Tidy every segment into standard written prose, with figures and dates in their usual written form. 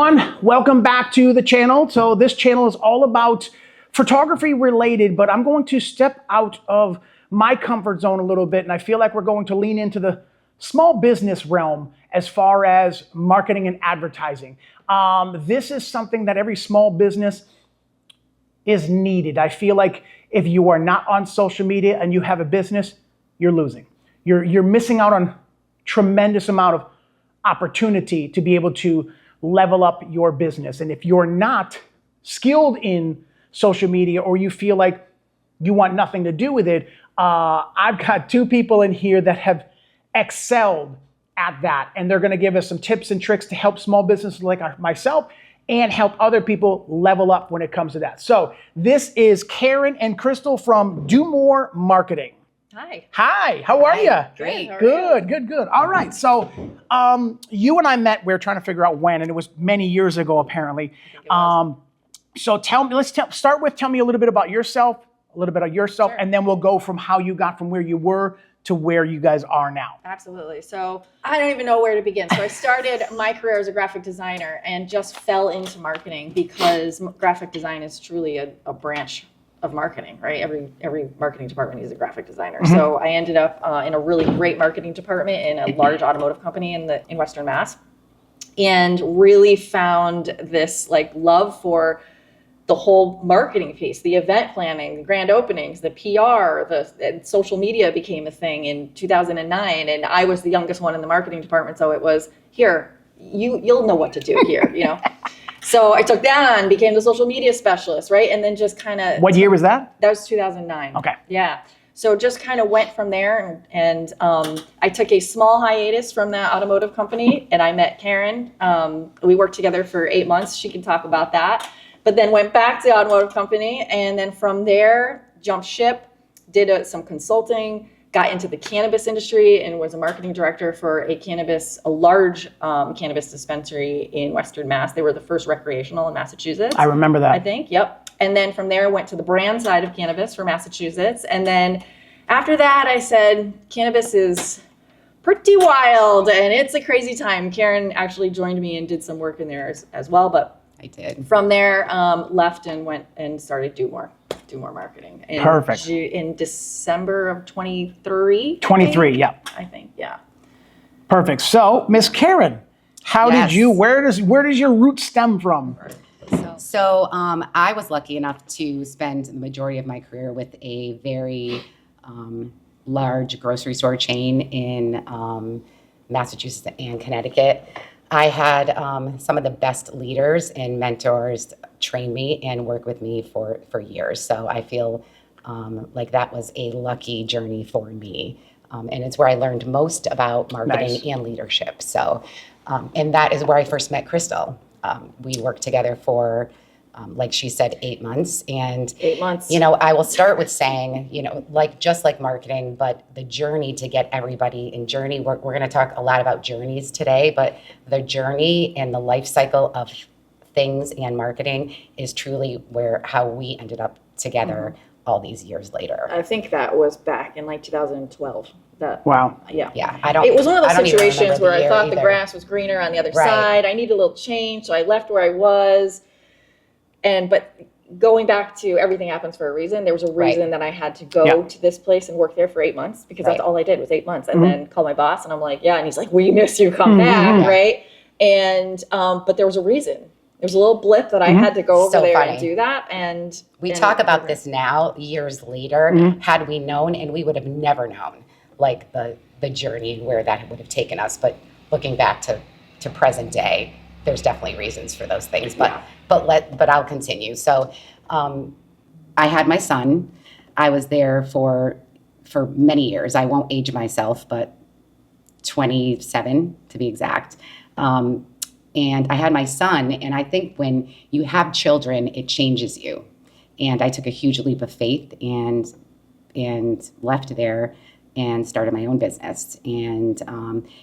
everyone, welcome back to the channel. So this channel is all about photography related, but I'm going to step out of my comfort zone a little bit, and I feel like we're going to lean into the small business realm as far as marketing and advertising. This is something that every small business is needed. I feel like if you are not on social media and you have a business, you're losing. You're missing out on tremendous amount of opportunity to be able to level up your business. And if you're not skilled in social media, or you feel like you want nothing to do with it, I've got two people in here that have excelled at that, and they're going to give us some tips and tricks to help small businesses like myself and help other people level up when it comes to that. So this is Karen and Crystal from Domorre Marketing. Hi, how are you? Great. Good. All right, so you and I met, we were trying to figure out when, and it was many years ago apparently. So tell me a little bit about yourself, Sure. and then we'll go from how you got from where you were to where you guys are now. Absolutely. So I don't even know where to begin. So I started my career as a graphic designer and just fell into marketing because graphic design is truly a branch of marketing, right? Every marketing department needs a graphic designer. Mm-hmm. So I ended up in a really great marketing department in a large automotive company in Western Mass, and really found this like love for the whole marketing piece, the event planning, the grand openings, the PR, and social media became a thing in 2009. And I was the youngest one in the marketing department. So it was, here, you'll know what to do here, you know? So I took that on, became the social media specialist, right? And then just kind of... What year was that? That was 2009. Okay. Yeah. So just kind of went from there, and I took a small hiatus from that automotive company, and I met Karen. We worked together for 8 months. She can talk about that. But then went back to the automotive company, and then from there, jumped ship, did some consulting, got into the cannabis industry, and was a marketing director for a large cannabis dispensary in Western Mass. They were the first recreational in Massachusetts. I remember that. I think, yep. And then from there, went to the brand side of cannabis for Massachusetts. And then after that, I said, cannabis is pretty wild, and it's a crazy time. Karen actually joined me and did some work in there as well, but I did. From there, left and went and started Domorre Marketing. Perfect. In December of 23. 23, yeah. I think, yeah. Perfect. So, Miss Karen, where does your root stem from? So I was lucky enough to spend the majority of my career with a very large grocery store chain in Massachusetts and Connecticut. I had some of the best leaders and mentors train me and work with me for years. So I feel like that was a lucky journey for me. And it's where I learned most about marketing and leadership. So, and that is where I first met Crystal. We worked together for, like she said, 8 months. And 8 months. You know, I will start with saying, you know, just like marketing, but the journey to get everybody in journey. We're going to talk a lot about journeys today, but the journey and the life cycle of things and marketing is truly how we ended up together all these years later. I think that was back in like 2012. Wow. Yeah. It was one of those situations where I thought the grass was greener on the other side. I needed a little change, so I left where I was. But going back to everything happens for a reason, there was a reason that I had to go to this place and work there for 8 months, because that's all I did was 8 months. And then call my boss, and I'm like, yeah. And he's like, we miss you, come back, right? And, but there was a reason. There's a little blip that I had to go over there and do that. And we talk about this now, years later, had we known, and we would have never known, like the journey where that would have taken us. But looking back to present day, there's definitely reasons for those things, but I'll continue. So, I had my son. I was there for many years. I won't age myself, but 27 to be exact. And I had my son, and I think when you have children, it changes you. And I took a huge leap of faith and left there and started my own business. And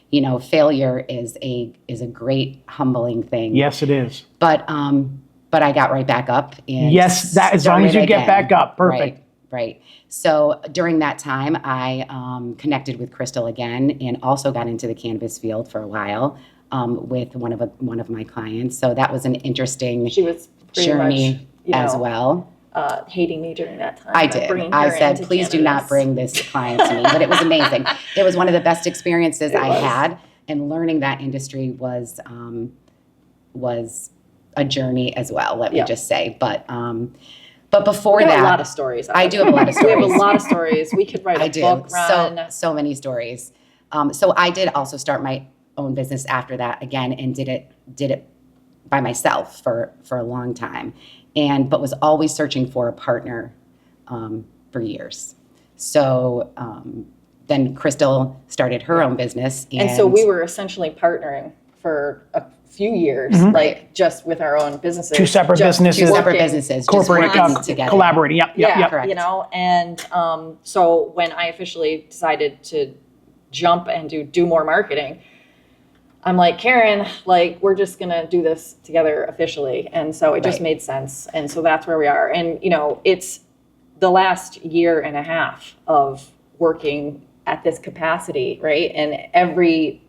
you know, failure is a great humbling thing. Yes, it is. But I got right back up. And yes, that as long as you get back up, perfect. Right. So during that time, I connected with Crystal again, and also got into the cannabis field for a while. with one of my clients. So that was an interesting She was pretty journey much, as well. Hating me during that time. I did. I said, please do not bring this client to me. But it was amazing. It was one of the best experiences I had. And learning that industry was a journey as well, let me just say. But before that, a lot of stories. I do have a lot of stories. We have a lot of stories. We could write a book, Ron. So many stories. So I did also start my own business after that again, and did it by myself for a long time, but was always searching for a partner for years. So then Crystal started her own business, and so we were essentially partnering for a few years, like just with our own businesses. Two separate businesses. Corporate together. Collaborating. Yep. Correct. And so when I officially decided to jump and do Domorre Marketing, I'm like, Karen, like, we're just going to do this together officially. And so it just made sense. And so that's where we are. And, it's the last year and a half of working at this capacity, right? And every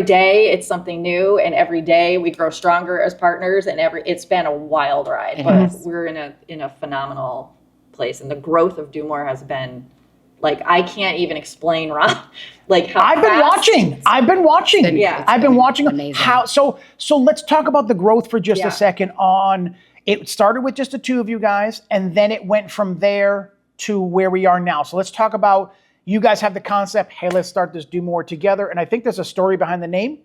day it's something new, and every day we grow stronger as partners, and it's been a wild ride, but we're in a phenomenal place. And the growth of Domorre has been, like, I can't even explain, Ron, like how I've been watching. I've been watching amazing. how. So let's talk about the growth for just a second. It started with just the two of you guys, and then it went from there to where we are now. So let's talk about, you guys have the concept, hey, let's start this Domorre together. And I think there's a story behind the name.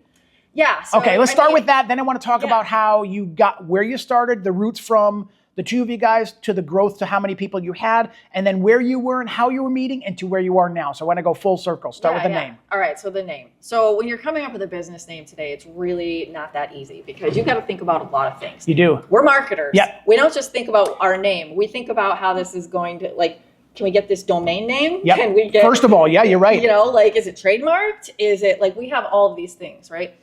Yeah. So okay, let's start with that. Then I want to talk about how you got where you started, the roots from the two of you guys to the growth to how many people you had, and then where you were and how you were meeting, and to where you are now. So I want to go full circle. Start with the name. All right, so the name. So when you're coming up with a business name today, it's really not that easy, because you got to think about a lot of things. You do. We're marketers. Yep. We don't just think about our name. We think about how this is going to, like, can we get this domain name? Yep. Can we get, first of all, you're right. Like, is it trademarked? Is it, like, we have all of these things, right?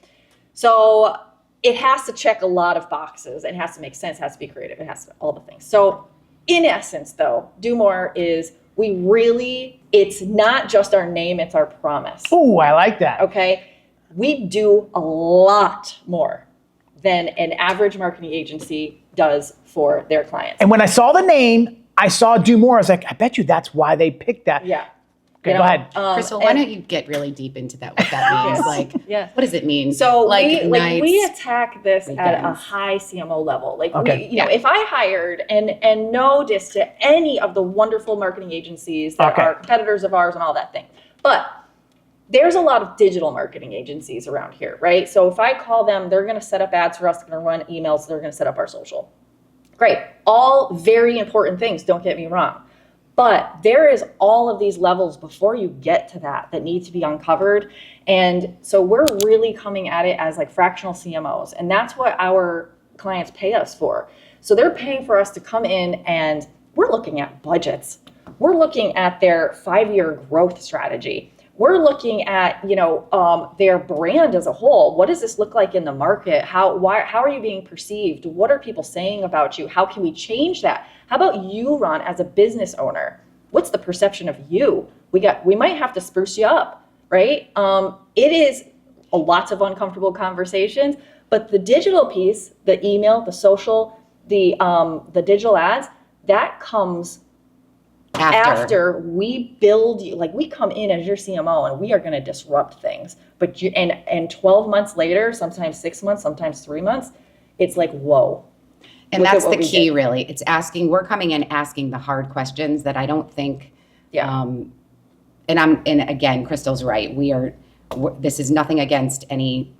So it has to check a lot of boxes. It has to make sense, has to be creative, it has to, all the things. So in essence, though, Domorre is, it's not just our name, it's our promise. Ooh, I like that. Okay? We do a lot more than an average marketing agency does for their clients. And when I saw the name, I saw Domorre. I was like, I bet you that's why they picked that. Yeah. Okay, go ahead. Crystal, why don't you get really deep into that, what that means? Like, what does it mean? So nights, we attack this weekends. at a high CMO level. Like, okay. If I hired, and no diss to any of the wonderful marketing agencies that are competitors of ours and all that thing, but there's a lot of digital marketing agencies around here, right? So if I call them, they're going to set up ads for us, they're going to run emails, they're going to set up our social. Great. All very important things, don't get me wrong. But there is all of these levels before you get to that need to be uncovered. And so we're really coming at it as like fractional CMOs. And that's what our clients pay us for. So they're paying for us to come in, and we're looking at budgets. We're looking at their 5-year growth strategy. We're looking at, their brand as a whole. What does this look like in the market? How are you being perceived? What are people saying about you? How can we change that? How about you, Ron, as a business owner? What's the perception of you? We might have to spruce you up, right? It is lots of uncomfortable conversations, but the digital piece, the email, the social, the digital ads, that comes after we build you. Like, we come in as your CMO and we are going to disrupt things. But and 12 months later, sometimes 6 months, sometimes 3 months, it's like, whoa. And that's the key, really. It's we're coming in asking the hard questions that I don't think, and again, Crystal's right. This is nothing against any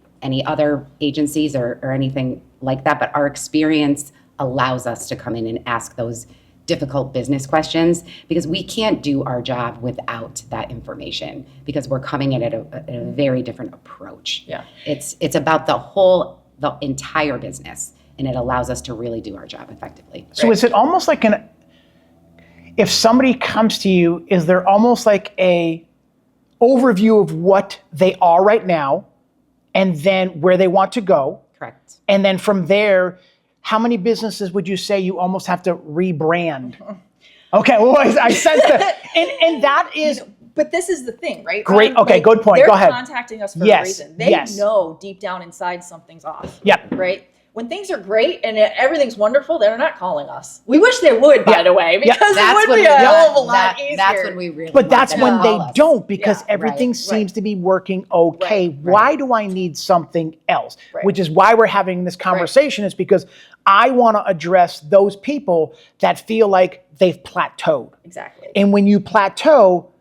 other agencies or anything like that, but our experience allows us to come in and ask those difficult business questions, because we can't do our job without that information, because we're coming in at a very different approach. Yeah. It's about the entire business, and it allows us to really do our job effectively. So is it almost like if somebody comes to you, is there almost like a overview of what they are right now, and then where they want to go? Correct. And then from there, how many businesses would you say you almost have to rebrand? Okay, well, I sense that. And that is, But this is the thing, right? Great. Okay, good point. They're Go ahead. contacting us for a Yes, reason. They yes. know deep down inside something's off. Yep. Right? When things are great and everything's wonderful, they're not calling us. We wish they would, by the way, because it would be a hell of a lot easier. That's when we really But that's when they call us. don't, because Yeah, everything right, seems to be working okay. Right, Why do I need something else? Right. Which is why we're having this conversation, is because I want to address those people that feel like they've plateaued. Exactly. And when you plateau,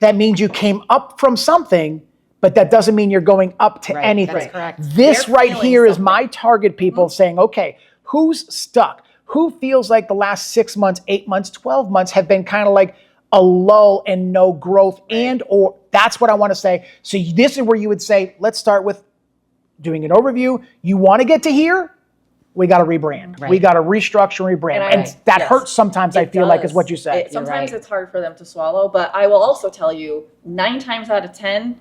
that means you came up from something, but that doesn't mean you're going up to Right, anything. that's correct. This They're right feeling here is something. my target people saying, okay, who's stuck? Who feels like the last 6 months, 8 months, 12 months have been kind of like a lull and no growth, and or that's what I want to say. So this is where you would say, let's start with doing an overview. You want to get to here? We got to rebrand. Right. We got to restructure and rebrand. And And that yes. hurts sometimes, I It feel like, does. is what you said. Sometimes right. it's hard for them to swallow, but I will also tell you, 9 times out of 10,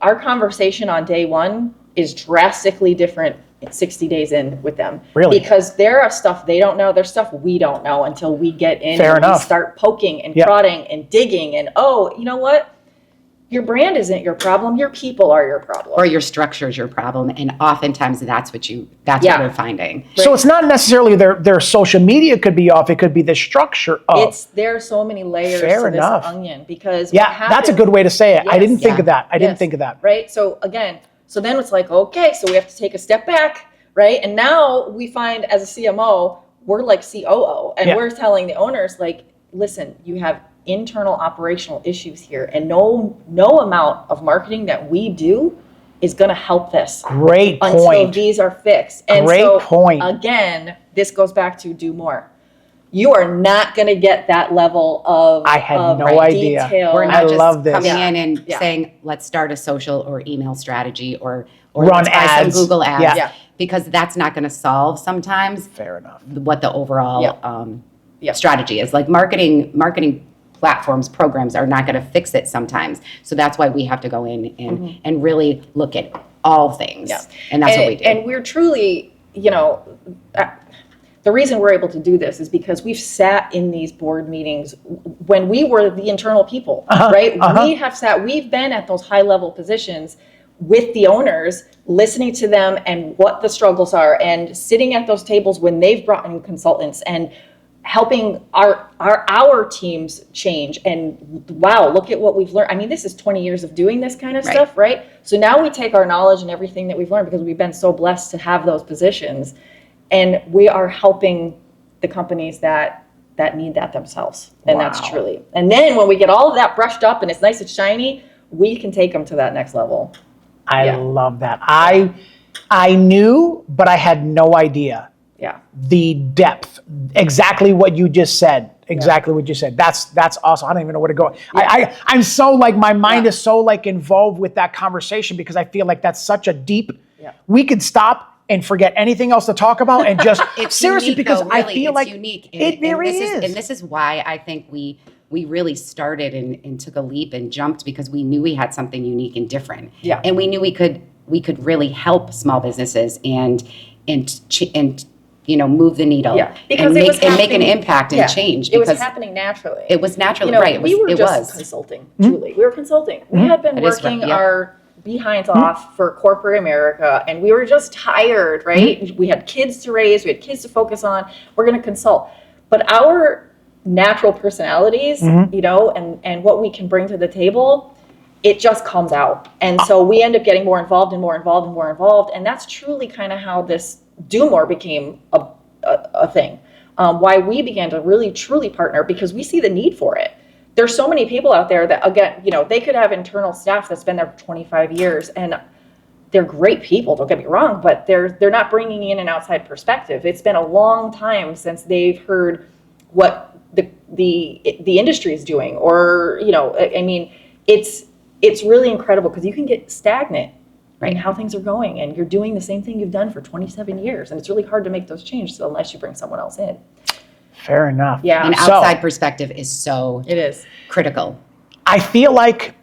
our conversation on day one is drastically different 60 days in with them. Really? Because there are stuff they don't know, there's stuff we don't know until we get in Fair and enough. we start poking and Yeah. prodding and digging and, oh, you know what? Your brand isn't your problem, your people are your problem. Or your structure is your problem, and oftentimes that's what what we're finding. So it's not necessarily their social media could be off. It could be the structure of. There are so many layers Fair to enough. this onion because Yeah, what that's a happens- good way to say it. I Yes. didn't think Yeah. of that. I didn't Yes. think of that. Right. So again, so then it's like, okay, so we have to take a step back, right? And now we find as a CMO, we're like COO, and Yeah. we're telling the owners, like, listen, you have internal operational issues here, and no amount of marketing that we do is going to help this Great until point. these are fixed. And Great so point. again, this goes back to do more. You are not going to get that level of I had of no idea. detail. We're I not just love this. coming Yeah. in and Yeah. saying, let's start a social or email strategy or Run let's buy ads. some Google ads. Yeah. Yeah. Because that's not going to solve sometimes Fair enough. what the overall Yeah. strategy is. Like marketing platforms, programs are not going to fix it sometimes. So that's why we have to go in and really look at all things. Yeah. And that's what we do. And we're truly, the reason we're able to do this is because we've sat in these board meetings when we were the internal people, right? We've been at those high level positions with the owners, listening to them and what the struggles are, and sitting at those tables when they've brought in consultants and helping our teams change. And wow, look at what we've learned. I mean, this is 20 years of doing this kind of Right. stuff, right? So now we take our knowledge and everything that we've learned, because we've been so blessed to have those positions, and we are helping the companies that need that themselves. And that's Wow. truly. And then when we get all of that brushed up and it's nice and shiny, we can take them to that next level. I Yeah. love that. I knew, but I had no idea Yeah. the depth. Exactly what you just said. Exactly what you said. That's awesome. I don't even know where to go. I'm so like, my mind is so like involved with that conversation, because I feel like that's such a deep. Yeah. We could stop and forget anything else to talk about and just It's seriously, unique, because though, I really. feel It's like unique. it really this is. And this is why I think we really started and took a leap and jumped, because we knew we had something unique and different. Yeah. And we knew we could really help small businesses and move the needle. Yeah. Because and it make, was and make an happening- impact and Yeah. change. It was Because happening naturally. it was naturally, You know, right. we were it just was. consulting, truly. We were consulting. We had been That is working right, yeah. our behinds off for corporate America, and we were just tired, right? We had kids to raise, we had kids to focus on. We're going to consult. But our natural personalities, and what we can bring to the table, it just comes out. And so we end up getting more involved and more involved and more involved. And that's truly kind of how this Do More became a thing. Why we began to really, truly partner, because we see the need for it. There's so many people out there that, again, they could have internal staff that's been there for 25 years, and they're great people, don't get me wrong, but they're not bringing in an outside perspective. It's been a long time since they've heard what the industry is doing, or, I mean, it's really incredible, because you can get stagnant in how things are going, and you're doing the same thing you've done for 27 years, and it's really hard to make those changes unless you bring someone else in. Fair enough. Yeah. An So- outside perspective is so It is. critical. I feel like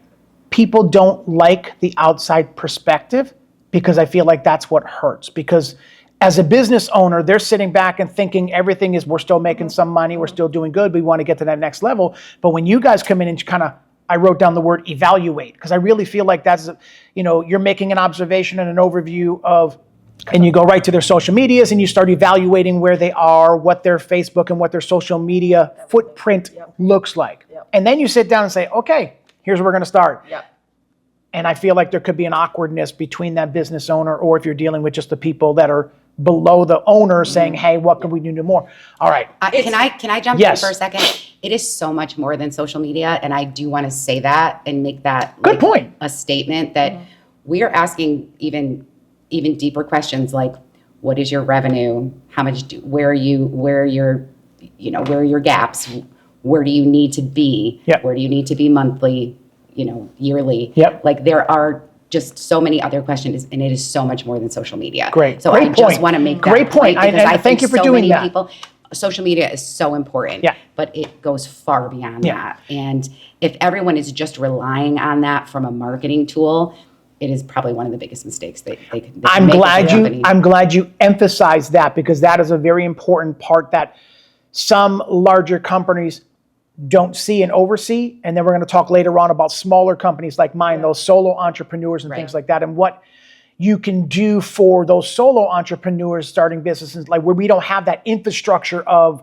people don't like the outside perspective, because I feel like that's what hurts. Because as a business owner, they're sitting back and thinking everything is, we're still making some money, we're still doing good, we want to get to that next level. But when you guys come in and kind of I wrote down the word evaluate, because I really feel like that's, you're making an observation and an overview of, and you go right to their social medias and you start evaluating where they are, what their Facebook and what their social media footprint looks like. And then you sit down and say, okay, here's where we're going to start. And I feel like there could be an awkwardness between that business owner, or if you're dealing with just the people that are below the owner saying, hey, what can we do more? All right. Can I jump in for a second? It is so much more than social media. And I do want to say that and make that good point. A statement that we are asking even deeper questions like, what is your revenue? How much where are your gaps? Where do you need to be? Where do you need to be monthly, yearly? Like there are just so many other questions, and it is so much more than social media. Great. So Great I just want to make that great point. I thank you for doing that. Social media is so important, but it goes far beyond that. And if everyone is just relying on that from a marketing tool, it is probably one of the biggest mistakes they can make. I'm glad you emphasized that, because that is a very important part that some larger companies don't see and oversee. And then we're going to talk later on about smaller companies like mine, those solo entrepreneurs and things like that, and what you can do for those solo entrepreneurs starting businesses, like where we don't have that infrastructure of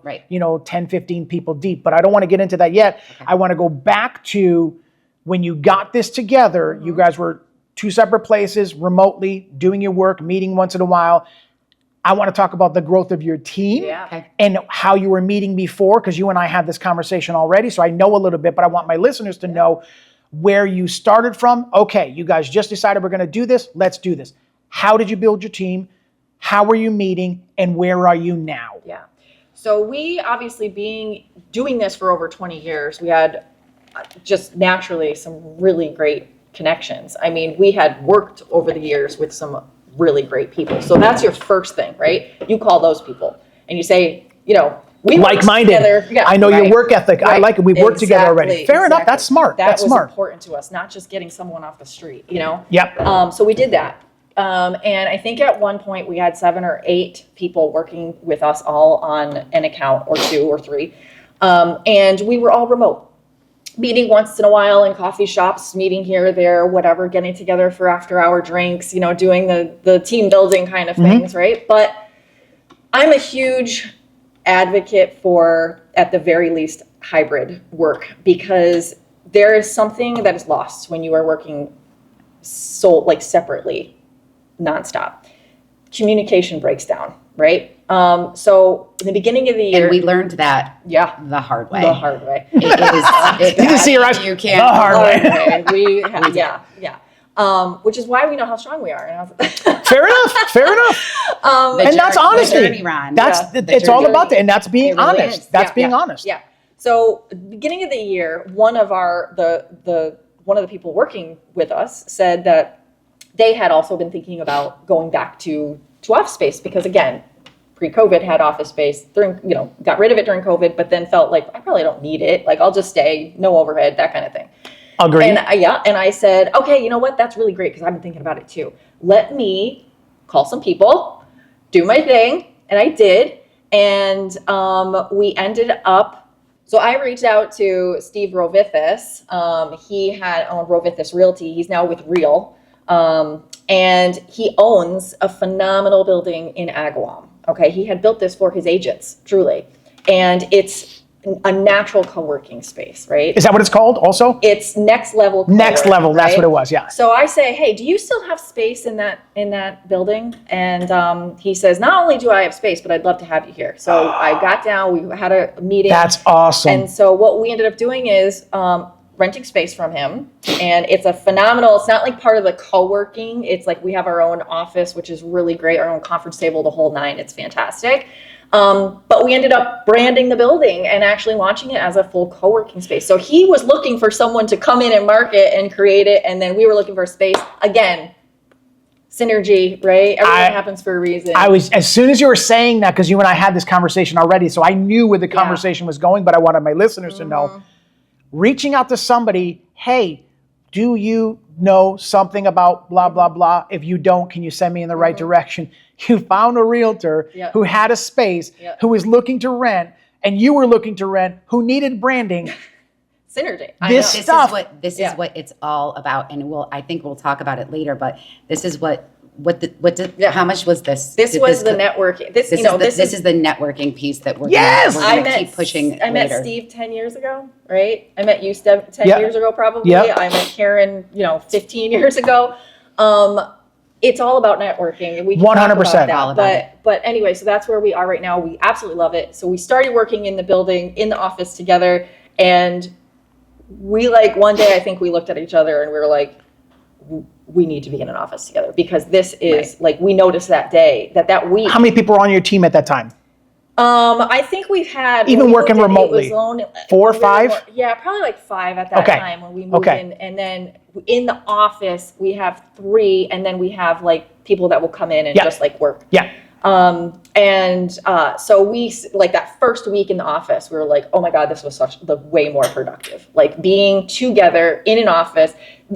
10, 15 people deep. But I don't want to get into that yet. I want to go back to when you got this together. You guys were two separate places, remotely doing your work, meeting once in a while. I want to talk about the growth of your team and how you were meeting before, because you and I had this conversation already, so I know a little bit, but I want my listeners to know where you started from. Okay, you guys just decided we're going to do this. Let's do this. How did you build your team? How were you meeting? And where are you now? So we obviously doing this for over 20 years, we had just naturally some really great connections. I mean, we had worked over the years with some really great people. So that's your first thing, right? You call those people and you say, we like-minded. I know your work ethic. I like it. We've worked together already. Fair enough. That's smart. That's smart. Important to us, not just getting someone off the street, Yep. So we did that. And I think at one point we had 7 or 8 people working with us all on an account, or 2 or 3. And we were all remote. Meeting once in a while in coffee shops, meeting here, there, whatever, getting together for after-hour drinks, doing the team building kind of things, right? But I'm a huge advocate for, at the very least, hybrid work, because there is something that is lost when you are working separately, nonstop. Communication breaks down, right? So in the beginning of the year, and we learned that the hard way. The hard way. You can see your eyes. You can't. The hard way. Which is why we know how strong we are. Fair enough. And that's honesty. It's all about that, and that's being honest. That's being honest. Yeah. So beginning of the year, one of the people working with us said that they had also been thinking about going back to office space, because again, pre-COVID had office space, got rid of it during COVID, but then felt like I probably don't need it. Like I'll just stay, no overhead, that kind of thing. Agreed. And I said, okay, you know what? That's really great, because I've been thinking about it too. Let me call some people, do my thing, and I did. And we ended up. So I reached out to Steve Rovithis. He had owned Rovithis Realty. He's now with Real. And he owns a phenomenal building in Agawam. Okay, he had built this for his agents, truly. And it's a natural co-working space, right? Is that what it's called also? It's next level. Next level, that's what it was, yeah. So I say, hey, do you still have space in that building? And he says, not only do I have space, but I'd love to have you here. So I got down, we had a meeting. That's awesome. And so what we ended up doing is renting space from him. And it's a phenomenal, it's not like part of the co-working. It's like we have our own office, which is really great, our own conference table, the whole 9. It's fantastic. But we ended up branding the building and actually launching it as a full co-working space. So he was looking for someone to come in and market and create it. And then we were looking for space. Again, synergy, right? Everything happens for a reason. As soon as you were saying that, because you and I had this conversation already, so I knew where the conversation was going, but I wanted my listeners to know, reaching out to somebody, hey, do you know something about blah, blah, blah? If you don't, can you send me in the right direction? You found a realtor who had a space, who was looking to rent, and you were looking to rent, who needed branding. synergy. This This stuff. is Yeah. what it's all about, and I think we'll talk about it later. But this is how much was this? This was the networking. This is the networking piece that we're Yes! gonna keep pushing. I met later. Steve 10 years ago, right? I met you 10 Yep. years ago, probably. Yep. I met Karen, 15 years ago. It's all about networking, and we can 100%. talk about All that. about But anyway, so that's where we are right now. We absolutely love it. So we started working in the building, in the office together, and we one day I think we looked at each other and we were like, we need to be in an office together, because this is we noticed that day, that week. How many people were on your team at that time? I think we've had, Even when we working moved in, it remotely, was only 4 or 5? Yeah, probably 5 at that Okay. time when we moved Okay. in. And then in the office, we have 3, and then we have people that will come in and Yeah. just work. Yeah. So we, that first week in the office, we were like, oh my God, this was way more productive. Being together in an office,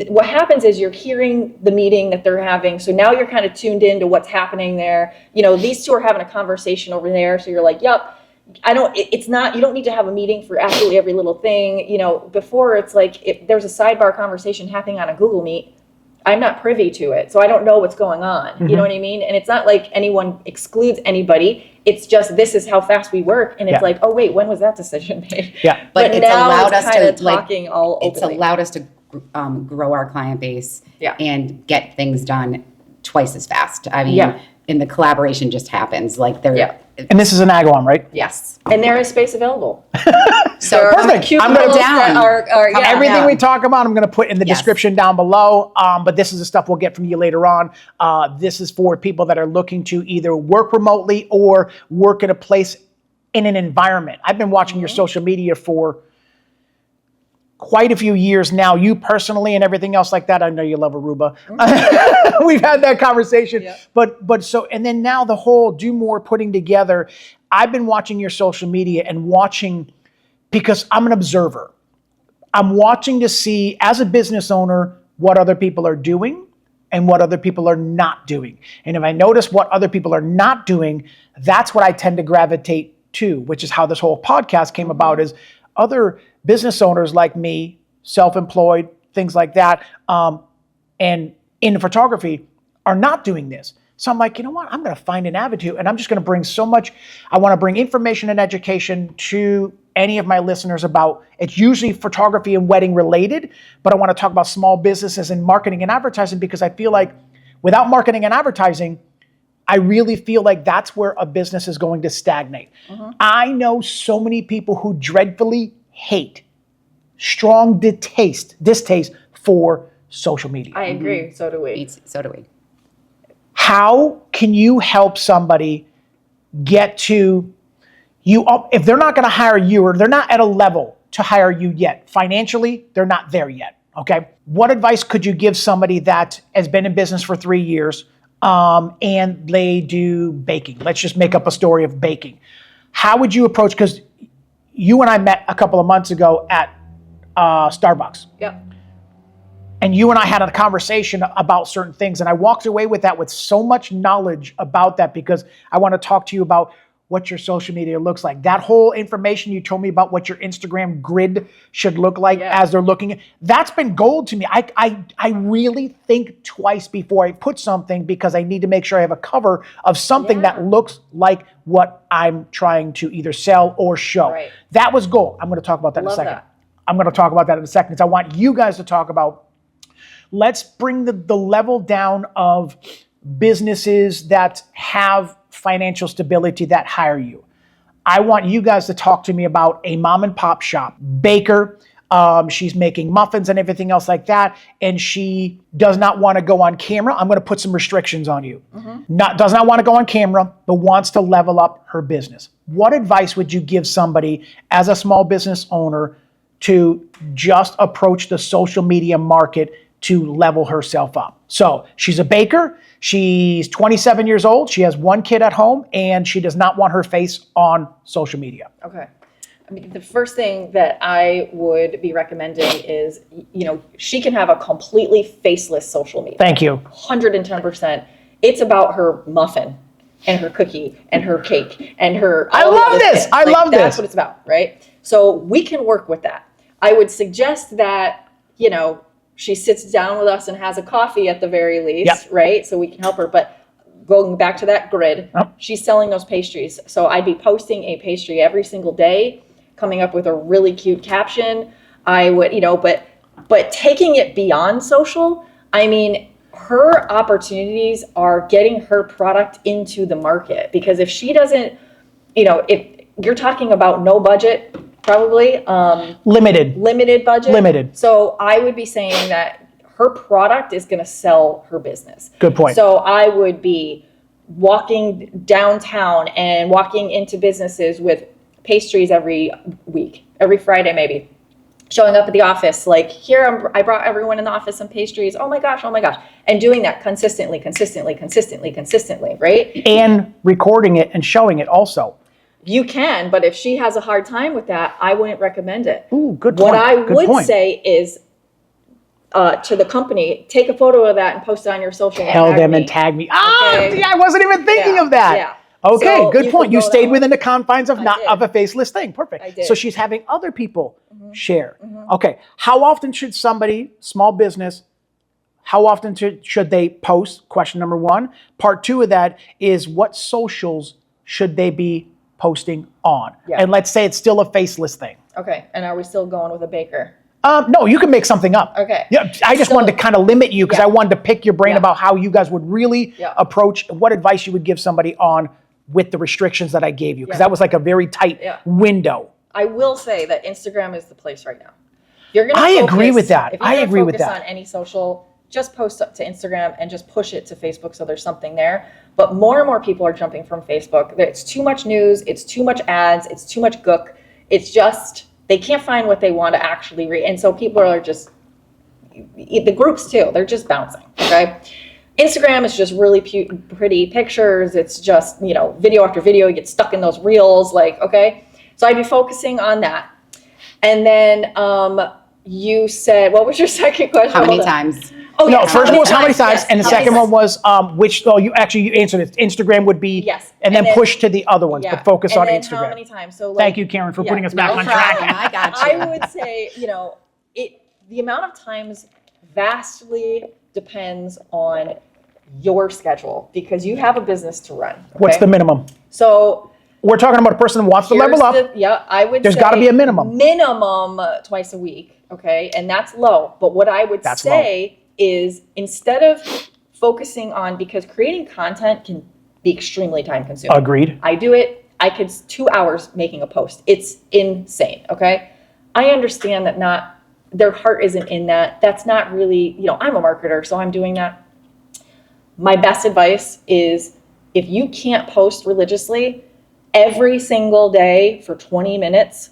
what happens is you're hearing the meeting that they're having. So now you're kind of tuned into what's happening there. These two are having a conversation over there. So you're like, yep. You don't need to have a meeting for absolutely every little thing. Before it's if there's a sidebar conversation happening on a Google Meet, I'm not privy to it. So I don't know what's going on. Mm-hmm. You know what I mean? And it's not like anyone excludes anybody. It's just, this is how fast we work. And it's oh wait, when was that decision made? Yeah. But it's now allowed it's us kind to of talking all It's openly. allowed us to grow our client base and get things done twice as fast. I mean, and the collaboration just happens. And this is an Agawam, right? Yes. And there is space available. So Perfect. Cute I'm gonna little down. Everything Yeah. we talk about, I'm going to put in the Yes. description down below. But this is the stuff we'll get from you later on. This is for people that are looking to either work remotely or work at a place in an environment. I've been watching your social media for quite a few years now. You personally and everything else like that. I know you love Aruba. We've had that conversation. Yep. But so, and then now the whole do more putting together. I've been watching your social media and watching, because I'm an observer. I'm watching to see, as a business owner, what other people are doing and what other people are not doing. And if I notice what other people are not doing, that's what I tend to gravitate to, which is how this whole podcast came about, is other business owners like me, self-employed, things like that, and in photography are not doing this. So I'm like, you know what? I'm going to find an avenue, and I'm just going to bring so much. I want to bring information and education to any of my listeners about, it's usually photography and wedding related, but I want to talk about small businesses and marketing and advertising, because I feel like without marketing and advertising, I really feel like that's where a business is going to stagnate. I know so many people who dreadfully hate, strong distaste for social media. I agree. So do we. So do we. How can you help somebody get to you up if they're not going to hire you, or they're not at a level to hire you yet? Financially, they're not there yet. Okay. What advice could you give somebody that has been in business for 3 years and they do baking? Let's just make up a story of baking. How would you approach, because you and I met a couple of months ago at Starbucks. Yep. And you and I had a conversation about certain things. And I walked away with that with so much knowledge about that, because I want to talk to you about what your social media looks like. That whole information you told me about what your Instagram grid should look like as they're looking, that's been gold to me. I really think twice before I put something, because I need to make sure I have a cover of something that looks like what I'm trying to either sell or show. Right. That was gold. I'm going to talk about that in a second. I'm going to talk about that in a second. So I want you guys to talk about, let's bring the level down of businesses that have financial stability that hire you. I want you guys to talk to me about a mom and pop shop, baker. She's making muffins and everything else like that, and she does not want to go on camera. I'm going to put some restrictions on you. Does not want to go on camera, but wants to level up her business. What advice would you give somebody as a small business owner to just approach the social media market to level herself up? So she's a baker. She's 27 years old. She has 1 kid at home, and she does not want her face on social media. Okay. I mean, the first thing that I would be recommending is, she can have a completely faceless social media. Thank you. 110%. It's about her muffin and her cookie and her cake and her. I love this. I love this. That's what it's about, right? So we can work with that. I would suggest that, she sits down with us and has a coffee at the very least, right? So we can help her. But going back to that grid, she's selling those pastries. So I'd be posting a pastry every single day, coming up with a really cute caption. I would, but taking it beyond social, I mean, her opportunities are getting her product into the market. Because if she doesn't, if you're talking about no budget, probably limited budget. So I would be saying that her product is going to sell her business. Good point. So I would be walking downtown and walking into businesses with pastries every week, every Friday maybe, showing up at the office like, here, I brought everyone in the office some pastries. Oh my gosh, and doing that consistently, right? And recording it and showing it also. You can, but if she has a hard time with that, I wouldn't recommend it. Ooh, good point. What I would say is, to the company, take a photo of that and post it on your social. Tell them and tag me. Okay. I wasn't even thinking of that. Yeah. Okay, So good point. You go stayed that within the confines of I did. of a faceless thing. Perfect. I did. So she's having other people share. Okay, how often should somebody, small business, how often should they post? Question number one. Part two of that is, what socials should they be posting on? Yeah. And let's say it's still a faceless thing. Okay, and are we still going with a baker? No, you can make something up. Okay. Yeah, I just wanted to kind of limit you because I wanted to pick your brain Yeah. about how you guys would really approach, what advice you would give somebody on with the restrictions that I gave you, because that was like a very tight window. I will say that Instagram is the place right now. You're gonna. I agree with that. If you're I gonna agree with focus that. on any social, just post up to Instagram and just push it to Facebook so there's something there. But more and more people are jumping from Facebook. It's too much news. It's too much ads. It's too much gook. It's just they can't find what they want to actually read, and so people are just the groups too. They're just bouncing. Okay. Instagram is just really pretty pictures. It's just, video after video. You get stuck in those reels. Okay. So I'd be focusing on that. And then you said, what was your second question? How many times? Oh, No, yes. first one was how many times, Yes. and the How second many one was you answered it. Instagram would be, Yes. and then push to the other ones, but focus and on then Instagram. How many times? So Thank you, Karen, for putting us back No on problem. track. I got you. I would say, the amount of times vastly depends on your schedule because you have a business to run. Okay? What's the minimum? So We're talking about a person who wants to level up. I would There's say gotta be a minimum. Minimum twice a week, okay? And that's low. But what I would say is instead of focusing on, because creating content can be extremely time consuming. Agreed. I do it. I could 2 hours making a post. It's insane, okay? I understand that their heart isn't in that. That's not really, I'm a marketer, so I'm doing that. My best advice is if you can't post religiously every single day for 20 minutes,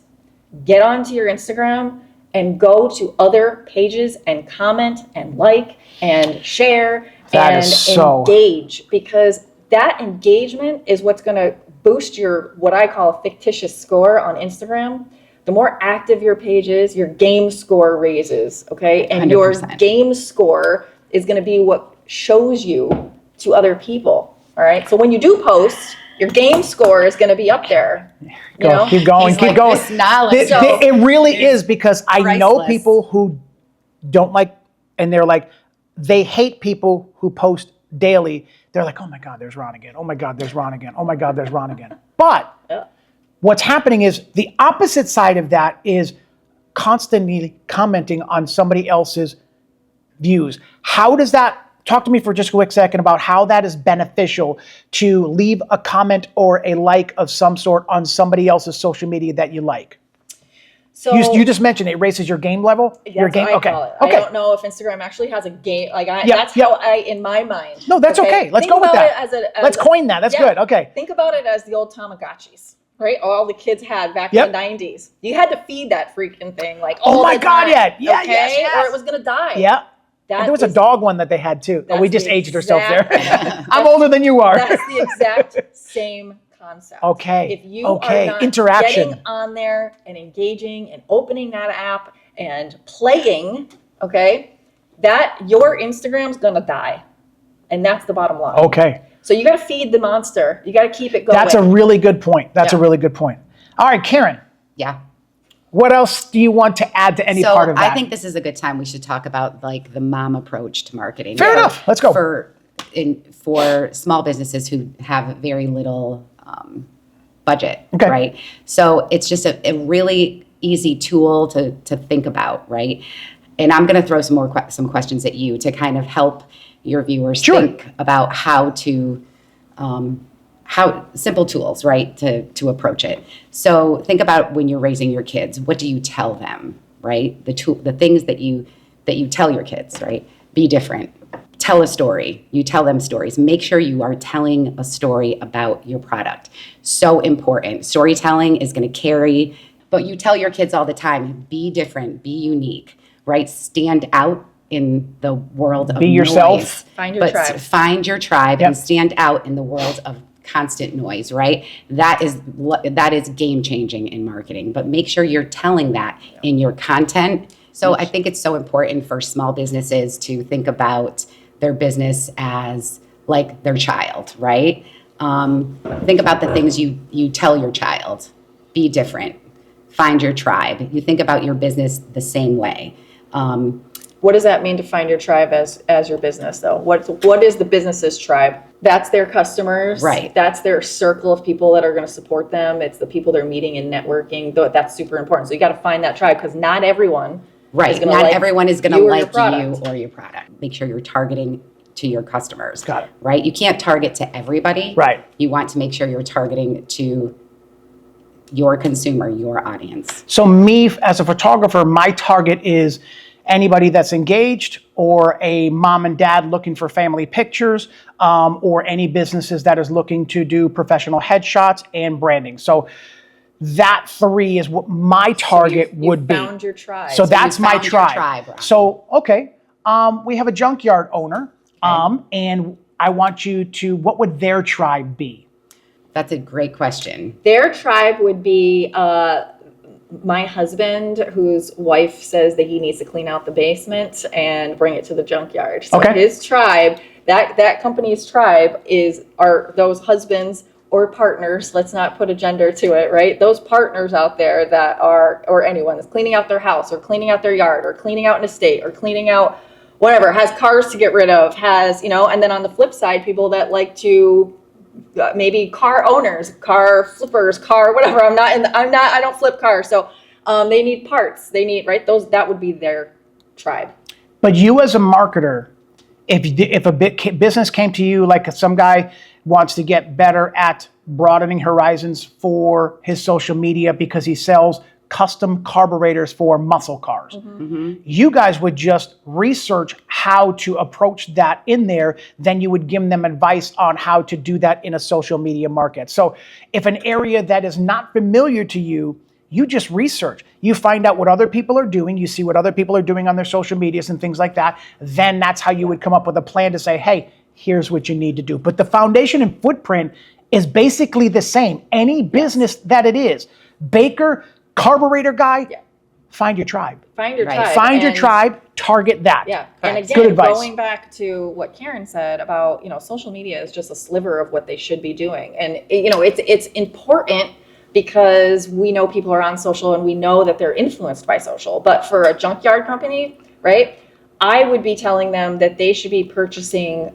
get onto your Instagram and go to other pages and comment and like and share and engage, because that engagement is what's going to boost your, what I call a fictitious score on Instagram. The more active your page is, your game score raises, okay? And 100%. your game score is going to be what shows you to other people, all right? So when you do post, your game score is going to be up there. Keep going, keep going. This knowledge. It really is, because I know priceless. people who don't like, and they're like, they hate people who post daily. They're like, oh my God, there's Ron again. Oh my God, there's Ron again. Oh my God, there's Ron again. But what's happening is the opposite side of that is constantly commenting on somebody else's views. How does that, talk to me for just a quick second about how that is beneficial to leave a comment or a like of some sort on somebody else's social media that you like. So You just mentioned it raises your game level. Your game. What I Okay. call it. Okay. I don't know if Instagram actually has a game. How I, in my mind. No, that's okay. Let's Think go with about that. it as Let's coin that. That's good. Okay. Think about it as the old Tamagotchis, right? All the kids had back in the 90s. You had to feed that freaking thing all my the God, time, yeah, okay? yes. Or it was gonna die. Yeah. And there was a dog one that they had too. We just aged ourselves there. I'm older than you are. That's the exact same concept. Okay. If you are not Interaction. getting on there and engaging and opening that app and playing, okay, that your Instagram's gonna die. And that's the bottom line. Okay. So you gotta feed the monster. You gotta keep it going. That's a really good point. That's a really good point. All right, Karen. Yeah. What else do you want to add to any part of that? I think this is a good time we should talk about like the mom approach to marketing. Fair enough. Let's go. For small businesses who have very little budget, Okay. right? So it's just a really easy tool to think about, right? And I'm going to throw some questions at you to kind of help your viewers think about how simple tools, right, to approach it. So think about when you're raising your kids. What do you tell them, right? The things that you tell your kids, right? Be different. Tell a story. You tell them stories. Make sure you are telling a story about your product. So important. Storytelling is going to carry, but you tell your kids all the time, be different, be unique, right? Stand out in the world of Be yourself. noise. Find your tribe. Find your tribe and stand out in the world of constant noise, right? That is game changing in marketing, but make sure you're telling that in your content. So I think it's so important for small businesses to think about their business as like their child, right? Think about the things you tell your child. Be different. Find your tribe. You think about your business the same way. What does that mean to find your tribe as your business, though? What is the business's tribe? That's their customers. Right. That's their circle of people that are going to support them. It's the people they're meeting and networking. That's super important. So you got to find that tribe because not everyone. Right. Not everyone is going to like you or your product. Make sure you're targeting to your customers. Got it. Right. You can't target to everybody. Right. You want to make sure you're targeting to your consumer, your audience. So me as a photographer, my target is anybody that's engaged or a mom and dad looking for family pictures, or any businesses that is looking to do professional headshots and branding. So that 3 is what my target would be. You found your tribe. So that's my found your tribe. Ron. So, okay, we have a junkyard owner, and I want you to, what would their tribe be? That's a great question. Their tribe would be my husband, whose wife says that he needs to clean out the basement and bring it to the junkyard. So his tribe, that company's tribe are those husbands or partners. Let's not put a gender to it, right? Those partners out there that are, or anyone that's cleaning out their house or cleaning out their yard or cleaning out an estate or cleaning out whatever, has cars to get rid of, and then on the flip side, people that like to maybe car owners, car flippers, whatever. I don't flip cars. So they need parts. They need, right? That would be their tribe. But you as a marketer, if a business came to you, like some guy wants to get better at broadening horizons for his social media because he sells custom carburetors for muscle cars. You guys would just research how to approach that in there, then you would give them advice on how to do that in a social media market. So if an area that is not familiar to you, you just research. You find out what other people are doing, you see what other people are doing on their social medias and things like that. Then that's how you would come up with a plan to say, hey, here's what you need to do. But the foundation and footprint is basically the same. Any business that it is, baker, carburetor guy, find your tribe. Find your tribe. Find your tribe, target that. Yeah. And Good again, advice. going back to what Karen said about, social media is just a sliver of what they should be doing. And, it's important because we know people are on social and we know that they're influenced by social. But for a junkyard company, right, I would be telling them that they should be purchasing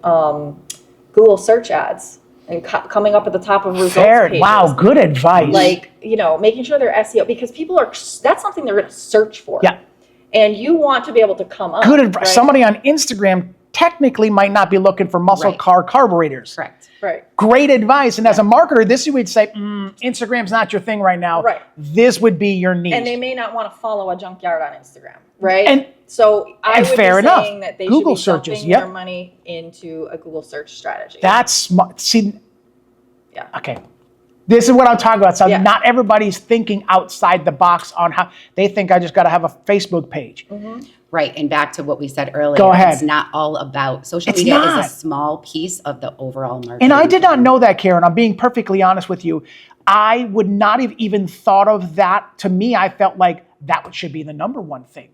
Google search ads and coming up at the top of results pages. Wow, good advice. Like, making sure they're SEO, because people that's something they're going to search for. Yeah. And you want to be able to come up. Good advice. Right? Somebody on Instagram technically might not be looking for muscle car carburetors. Correct. Right. Great advice. And as a marketer, this you would say, Instagram's not your thing right now. Right. This would be your niche. And they may not want to follow a junkyard on Instagram, right? And so I would fair be enough. saying that they Google should be searches, dumping their money into a Google search strategy. That's smart. See, yeah. Okay. This is what I'm talking about. So Yeah. not everybody's thinking outside the box on how they think I just got to have a Facebook page. Right. And back to what we said earlier, Go ahead. it's not all about social It's media not. is a small piece of the overall market. And I did not know that, Karen. I'm being perfectly honest with you. I would not have even thought of that. To me, I felt like that should be the number one thing.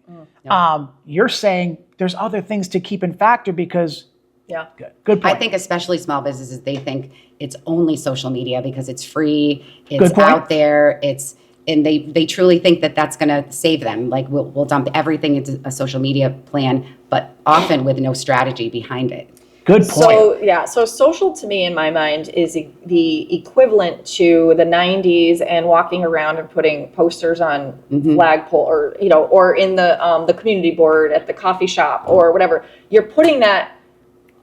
You're saying there's other things to keep in factor because Yeah. good point. I think especially small businesses, they think it's only social media because it's free, Good it's point. out there, it's and they truly think that that's going to save them. Like we'll dump everything into a social media plan, but often with no strategy behind it. Good point. So social to me in my mind is the equivalent to the 90s and walking around and putting posters on flagpole or in the community board at the coffee shop or whatever. You're putting that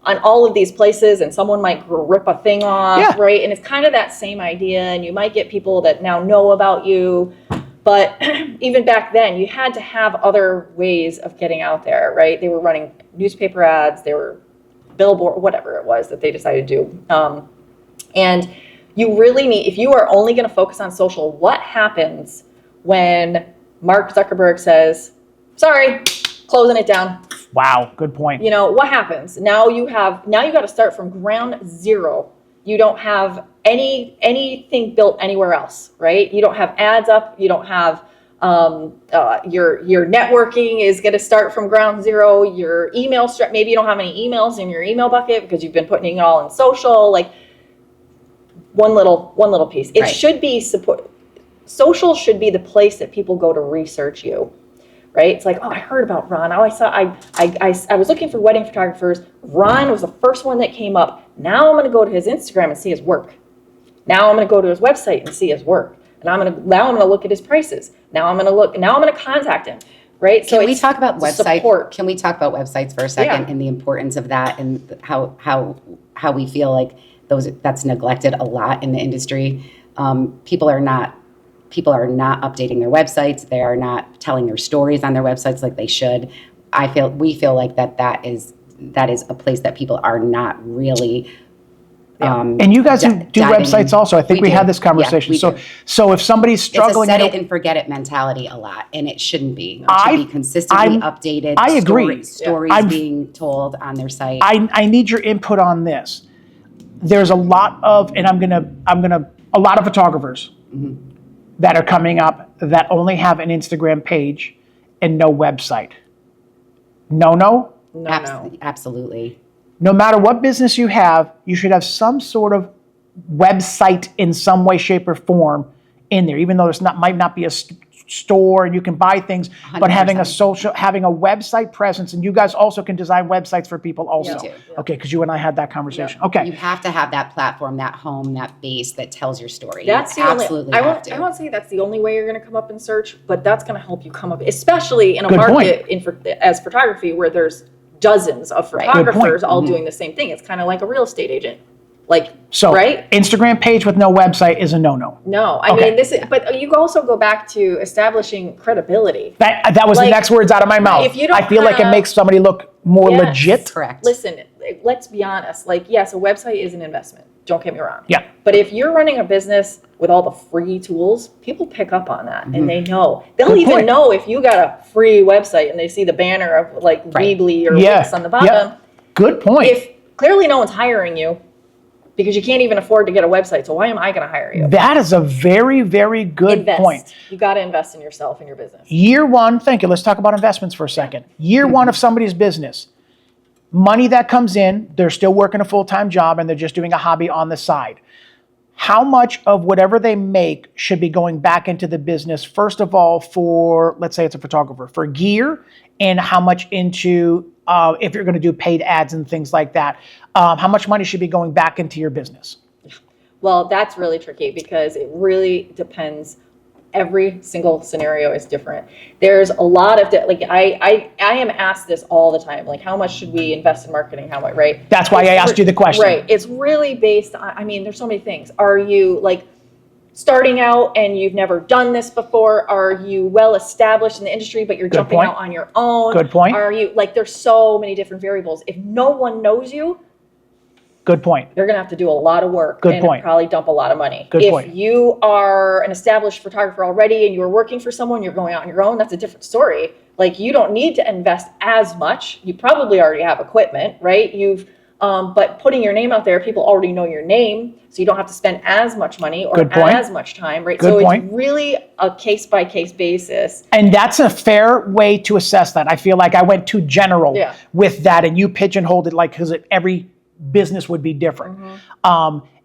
on all of these places and someone might rip a thing off, right? And it's kind of that same idea, and you might get people that now know about you. But even back then, you had to have other ways of getting out there, right? They were running newspaper ads, they were billboard, whatever it was that they decided to do. And you really need, if you are only going to focus on social, what happens when Mark Zuckerberg says, sorry, closing it down? Wow, good point. What happens? Now you got to start from ground zero. You don't have anything built anywhere else, right? You don't have ads up. You don't have your networking is going to start from ground zero. Your email, maybe you don't have any emails in your email bucket because you've been putting it all in social. Like one little piece. It should be support. Social should be the place that people go to research you, right? It's like, oh, I heard about Ron. Oh, I was looking for wedding photographers. Ron was the first one that came up. Now I'm going to go to his Instagram and see his work. Now I'm going to go to his website and see his work. And now I'm going to look at his prices. Now I'm going to contact him, right? Can we talk about websites? Support. Can we talk about websites for a second and the importance of that and how we feel like that's neglected a lot in the industry? People are not updating their websites. They are not telling their stories on their websites like they should. We feel like that is a place that people are not really. And you guys do websites also. I think we had this conversation. So if somebody's struggling, it's a set it and forget it mentality a lot, and it shouldn't be. It should be consistently updated. I agree. Stories being told on their site. I need your input on this. There's a lot of, and a lot of photographers that are coming up that only have an Instagram page and no website. No. Absolutely. No matter what business you have, you should have some sort of website in some way, shape, or form in there, even though there's might not be a store and you can buy things, 100%. But having a website presence, and you guys also can design websites for people also. Me too. Okay, because you and I had that conversation. Okay. You have to have that platform, that home, that base that tells your story. That's you absolutely have to. I won't say that's the only way you're going to come up in search, but that's going to help you come up, especially in a market as photography where there's dozens of photographers all doing the same thing. It's kind of like a real estate agent. Right? Instagram page with no website is a no-no. No, I mean but you also go back to establishing credibility. That was the next words out of my mouth. If you don't I feel like it makes somebody look more legit. Correct. Listen, let's be honest. Yes, a website is an investment. Don't get me wrong. Yeah. But if you're running a business with all the free tools, people pick up on that and they know. They'll even know if you got a free website and they see the banner of Weebly or Wix on the bottom. Yeah. Good point. If clearly no one's hiring you because you can't even afford to get a website, so why am I going to hire you? That is a very, very good point. You got to invest in yourself and your business. Year one, thank you. Let's talk about investments for a second. Year one of somebody's business. Money that comes in, they're still working a full-time job and they're just doing a hobby on the side. How much of whatever they make should be going back into the business, first of all, for, let's say it's a photographer, for gear, and how much into, if you're going to do paid ads and things like that, how much money should be going back into your business? Well, that's really tricky because it really depends. Every single scenario is different. There's a lot of, I am asked this all the time, how much should we invest in marketing? How much, right? That's why I asked you the question. Right. It's really based on, there's so many things. Are you starting out and you've never done this before? Are you well established in the industry, but you're jumping out on your own? Good point. Are you, there's so many different variables. If no one knows you, good point. You're going to have to do a lot of work and probably dump a lot of money. Good point. If you are an established photographer already and you're working for someone, you're going out on your own, that's a different story. You don't need to invest as much. You probably already have equipment, right? But putting your name out there, people already know your name, so you don't have to spend as much money or as much time, right? It's really a case-by-case basis. And that's a fair way to assess that. I feel like I went too general with that, and you pigeonholed it because every business would be different.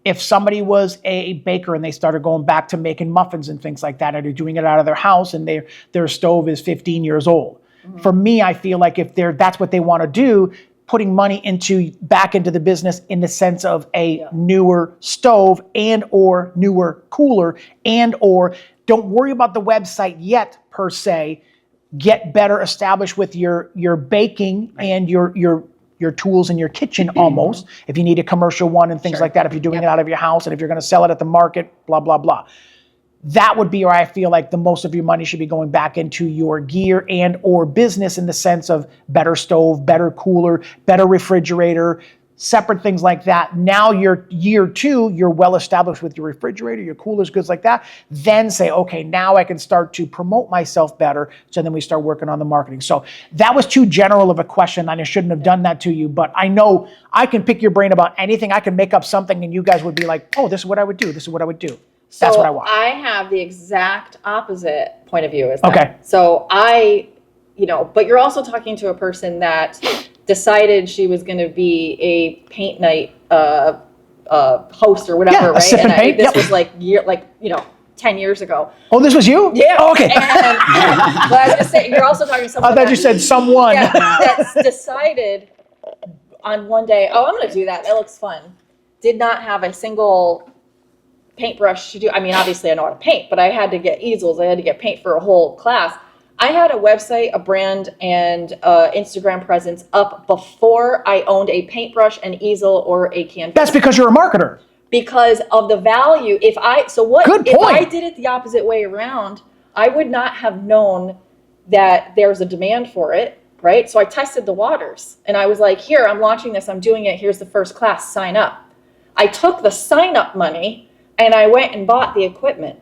if somebody was a baker and they started going back to making muffins and things like that, and they're doing it out of their house and their stove is 15 years old. For me, I feel like if that's what they want to do, putting money back into the business in the sense of a newer stove and or newer cooler and or don't worry about the website yet per se. Get better established with your baking and your tools in your kitchen almost. If you need a commercial one and things like that, if you're doing it out of your house and if you're going to sell it at the market, blah, blah, blah. That would be where I feel like the most of your money should be going back into your gear and or business in the sense of better stove, better cooler, better refrigerator, separate things like that. Now you're year 2, you're well established with your refrigerator, your coolers, goods like that. Then say, okay, now I can start to promote myself better. So then we start working on the marketing. So that was too general of a question and I shouldn't have done that to you, but I know I can pick your brain about anything. I can make up something and you guys would be like, oh, this is what I would do. This is what I would do. That's what I want. I have the exact opposite point of view as that. Okay. So but you're also talking to a person that decided she was going to be a paint night host or whatever, right? Sip and paint. This was 10 years ago. Oh, this was you? Yeah. Oh, okay. But I was just saying, you're also talking to someone. I thought you said someone. That's decided on one day, oh, I'm going to do that. That looks fun. Did not have a single paintbrush to do. I mean, obviously I know how to paint, but I had to get easels. I had to get paint for a whole class. I had a website, a brand, and Instagram presence up before I owned a paintbrush, an easel, or a canvas. That's because you're a marketer. Because of the value. If I did it the opposite way around, I would not have known that there's a demand for it, right? So I tested the waters and I was like, here, I'm launching this. I'm doing it. Here's the first class, sign up. I took the sign up money and I went and bought the equipment.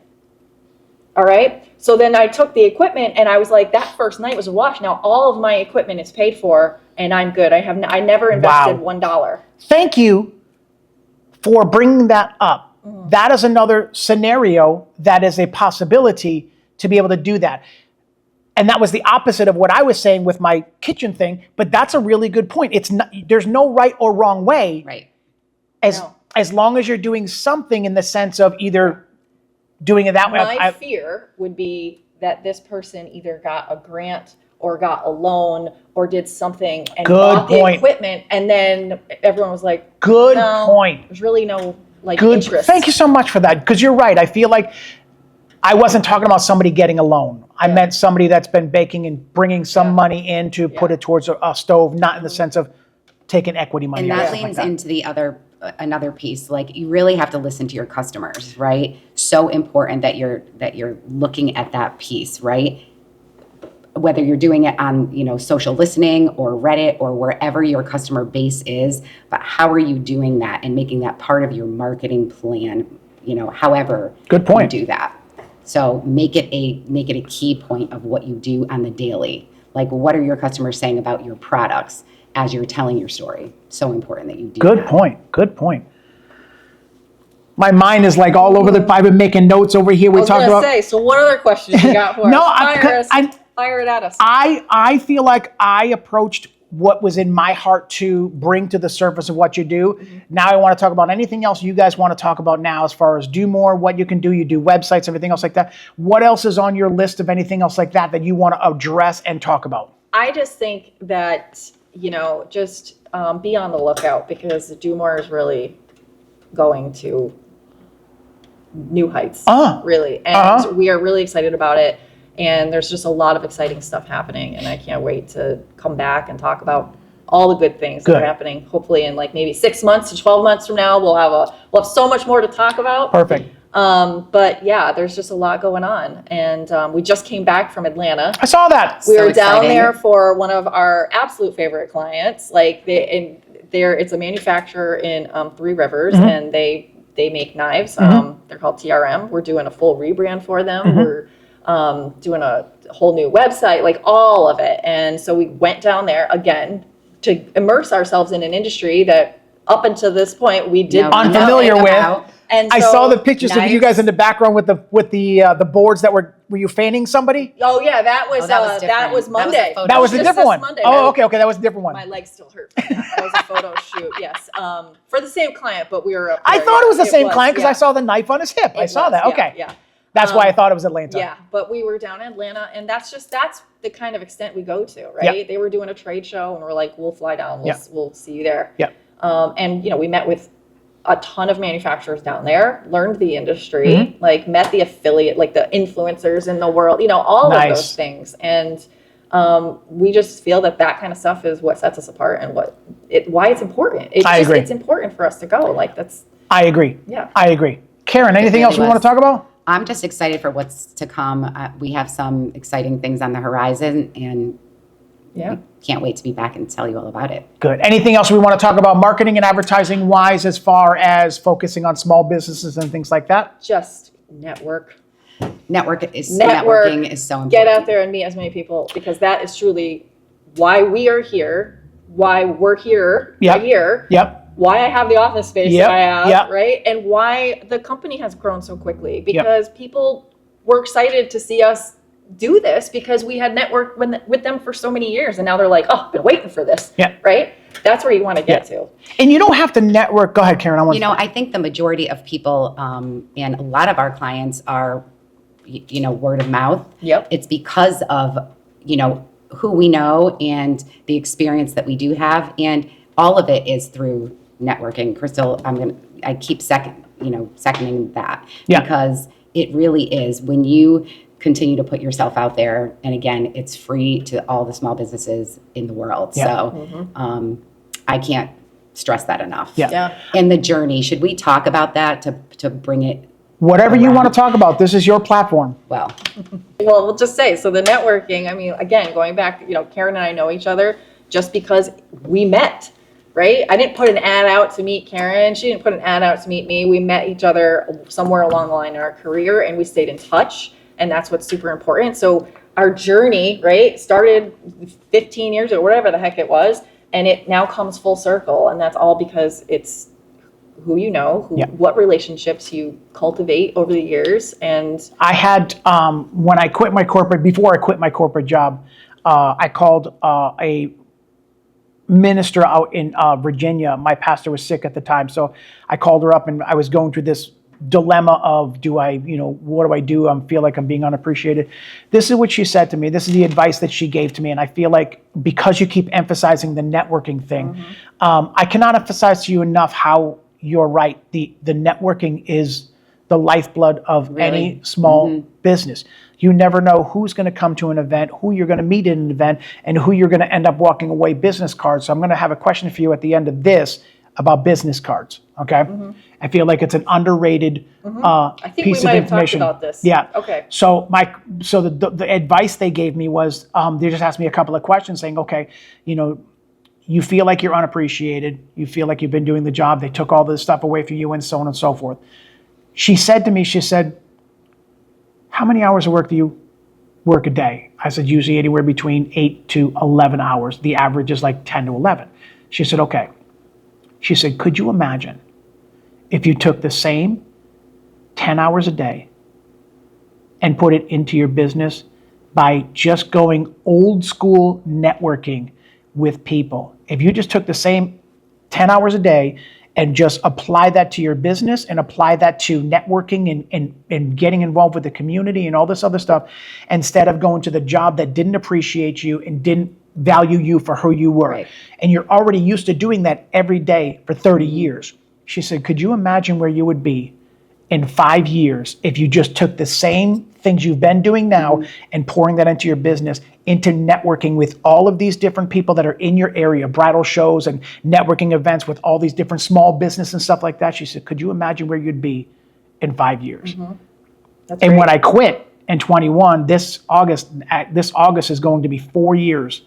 All right. So then I took the equipment and I was like, that first night was a wash. Now all of my equipment is paid for and I'm good. I never invested $1. Thank you for bringing that up. Mm-hmm. That is another scenario that is a possibility to be able to do that. And that was the opposite of what I was saying with my kitchen thing, but that's a really good point. There's no right or wrong way. Right. As long as you're doing something in the sense of either doing it that way. My fear would be that this person either got a grant or got a loan or did something and bought the equipment, and then everyone was like, Good point. There's really no interest. Thank you so much for that, because you're right. I feel like I wasn't talking about somebody getting a loan. I meant somebody that's been baking and bringing some money in to put it towards a stove, not in the sense of taking equity money. And that leans into the another piece. Like, you really have to listen to your customers, right? So important that you're looking at that piece, right? Whether you're doing it on, social listening or Reddit or wherever your customer base is, but how are you doing that and making that part of your marketing plan, however Good point. you do that. So make it a key point of what you do on the daily. Like, what are your customers saying about your products as you're telling your story? So important that you do that. Good point. My mind is like all over I've been making notes over here. So what other questions you got for us? Fire it at us. I feel like I approached what was in my heart to bring to the surface of what you do. Mm-hmm. Now I want to talk about anything else you guys want to talk about now, as far as do more, what you can do. You do websites, everything else like that. What else is on your list of anything else like that you want to address and talk about? I just think that, just be on the lookout, because Do More is really going to new heights, really. And we are really excited about it. And there's just a lot of exciting stuff happening, and I can't wait to come back and talk about all the good things that are happening. Hopefully in maybe 6 months to 12 months from now, we'll have so much more to talk about. Perfect. But yeah, there's just a lot going on, and we just came back from Atlanta. I saw that. We were down there for one of our absolute favorite clients. It's a manufacturer in Three Rivers, and they make knives. They're called TRM. We're doing a full rebrand for them. We're doing a whole new website, all of it. And so we went down there again to immerse ourselves in an industry that up until this point we did unfamiliar with. And I so- saw the pictures of you Nice. guys in the background with the boards that were you fanning somebody? Oh yeah, that was that was that different. was That was a Monday. photo That was a shoot. different one. Monday. Oh, okay, that was a different one. My legs still hurt from that. That was a photo shoot, yes. For the same client, but we were up I there, thought yeah, it was the same client because yeah. I saw the knife on his hip. I It saw was, that. yeah, Okay. Yeah. That's why I thought it was Atlanta. Yeah, but we were down in Atlanta, and that's the kind of extent we go to, right? Yep. They were doing a trade show, and we're like, we'll fly down, Yeah. we'll see you there. Yeah. And we met with a ton of manufacturers down there, learned the industry, Mm-hmm. like met the affiliate, like the influencers in the world, all Nice. of those things, and we just feel that kind of stuff is what sets us apart and why it's important. I agree. It's important for us to go. Like that's I agree. Yeah. I agree. Karen, anything really else we want was. to talk about? I'm just excited for what's to come. We have some exciting things on the horizon, and yeah. can't wait to be back and tell you all about it. Good. Anything else we want to talk about marketing and advertising wise as far as focusing on small businesses and things like that? Just network. Networking is so important. Get out there and meet as many people, because that is truly why we are here, why we're here Yep. right here, Yep. why I have the office space Yep. that I have, Yep. right? And why the company has grown so quickly, because people were excited to see us do this because we had networked with them for so many years, and now they're like, oh, I've been waiting for this, Yeah. right? That's where you want to get to. And you don't have to network. Go ahead, Karen. I think the majority of people and a lot of our clients are, word of mouth. Yep. It's because of, who we know and the experience that we do have. And all of it is through networking. Crystal, I keep seconding that. Yeah. Because it really is when you continue to put yourself out there. And again, it's free to all the small businesses in the world. Yeah. So I can't stress that enough. Yeah. Yeah. And the journey, should we talk about that to bring it? Whatever you around? want to talk about, this is your platform. Well, Well, we'll just say, so the networking, I mean, again, going back, Karen and I know each other just because we met, right? I didn't put an ad out to meet Karen. She didn't put an ad out to meet me. We met each other somewhere along the line in our career, and we stayed in touch. And that's what's super important. So our journey, right, started 15 years or whatever the heck it was, and it now comes full circle. And that's all because it's who you know, what relationships you cultivate over the years. And I had, when I quit my before I quit my corporate job, I called a minister out in Virginia. My pastor was sick at the time. So I called her up, and I was going through this dilemma of, what do I do? I feel like I'm being unappreciated. This is what she said to me. This is the advice that she gave to me. And I feel like because you keep emphasizing the networking thing, I cannot emphasize to you enough how you're right. The networking is the lifeblood of any small business. You never know who's going to come to an event, who you're going to meet at an event, and who you're going to end up walking away business cards. So I'm going to have a question for you at the end of this about business cards. Okay. I feel like it's an underrated I think piece we might of have talked information. about this. Yeah. Okay. So the advice they gave me was they just asked me a couple of questions saying, okay, you feel like you're unappreciated. You feel like you've been doing the job. They took all this stuff away from you and so on and so forth. She said to me, how many hours of work do you work a day? I said, usually anywhere between 8 to 11 hours. The average is like 10 to 11. She said, okay. She said, could you imagine if you took the same 10 hours a day and put it into your business by just going old school networking with people? If you just took the same 10 hours a day and just apply that to your business and apply that to networking and getting involved with the community and all this other stuff, instead of going to the job that didn't appreciate you and didn't value you for who you were. Right. And you're already used to doing that every day for 30 years. She said, could you imagine where you would be in 5 years if you just took the same things you've been doing now and pouring that into your business, into networking with all of these different people that are in your area, bridal shows and networking events with all these different small business and stuff like that? She said, could you imagine where you'd be in 5 years? That's And great. when I quit in 21, this August is going to be 4 years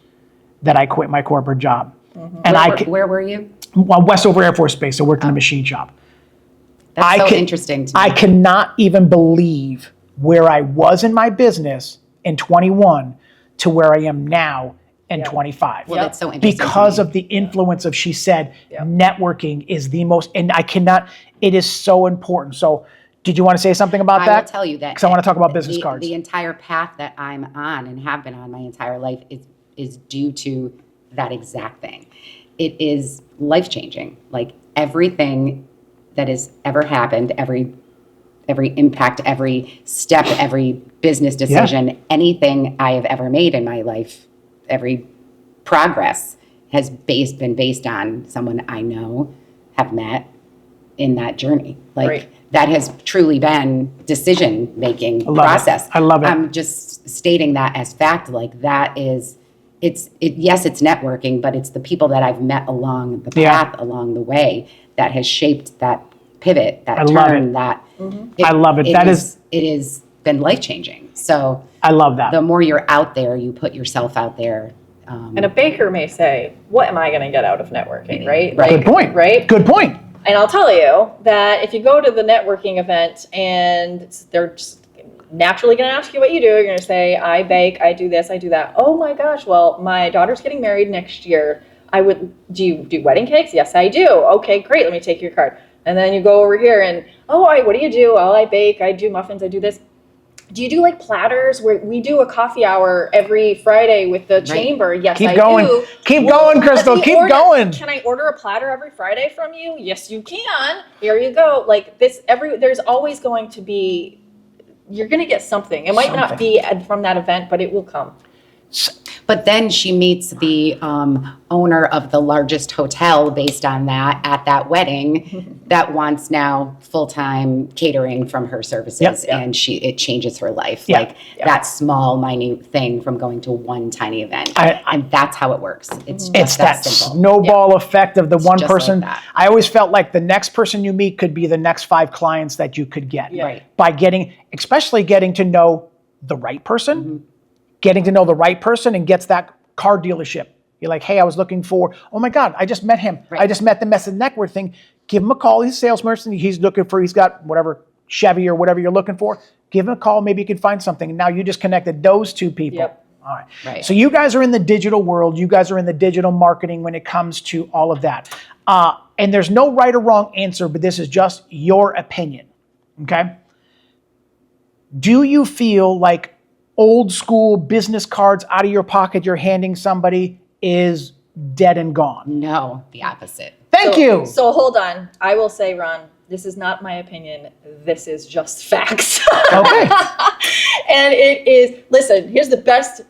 that I quit my corporate job. And where were you? Westover Air Force Base. I worked in a machine shop. That's interesting to me. I cannot even believe where I was in my business in 21 to where I am now and 25. Well, that's so interesting. Because of the influence of, she said, networking is the most, and it is so important. So did you want to say something about that? I will tell you that. Because I want to talk about business cards. The entire path that I'm on and have been on my entire life is due to that exact thing. It is life-changing. Like everything that has ever happened, every impact, every step, every business decision, anything I have ever made in my life, every progress has been based on someone I know, have met in that journey. Like that has truly been decision-making process. I love it. I'm just stating that as fact. Like that is, yes, it's networking, but it's the people that I've met along the path, along the way, that has shaped that pivot, that turn, that I love it. It has been life-changing. So I love that. The more you're out there, you put yourself out there. And a baker may say, what am I going to get out of networking, right? Good point. Right? Good point. And I'll tell you that if you go to the networking event and they're just naturally going to ask you what you do, you're going to say, I bake, I do this, I do that. Oh my gosh, well, my daughter's getting married next year. Do you do wedding cakes? Yes, I do. Okay, great. Let me take your card. And then you go over here and, what do you do? Oh, I bake, I do muffins, I do this. Do you do like platters? Where we do a coffee hour every Friday with the chamber? Yes, I do. Keep going, Crystal. Keep going. Can I order a platter every Friday from you? Yes, you can. Here you go. Like this, there's always going to be, you're going to get something. It might not be from that event, but it will come. But then she meets the owner of the largest hotel based on that at that wedding that wants now full-time catering from her services, and it changes her life. That small, minute thing from going to one tiny event, and that's how it works. It's that simple. snowball effect of the one person. Like I always felt like the next person you meet could be the next 5 clients that you could get by especially getting to know the right person. Getting to know the right person and gets that car dealership. You're like, hey, I was looking for, oh my God, I just met him. I just met them at the network thing. Give him a call. He's a salesperson. He's got whatever Chevy or whatever you're looking for. Give him a call. Maybe you can find something. And now you just connected those 2 people. All right. So you guys are in the digital world. You guys are in the digital marketing when it comes to all of that. And there's no right or wrong answer, but this is just your opinion. Okay? Do you feel like old school business cards out of your pocket you're handing somebody is dead and gone? No, the opposite. Thank you. So hold on. I will say, Ron, this is not my opinion. This is just facts. Okay. And it is, listen, here's the best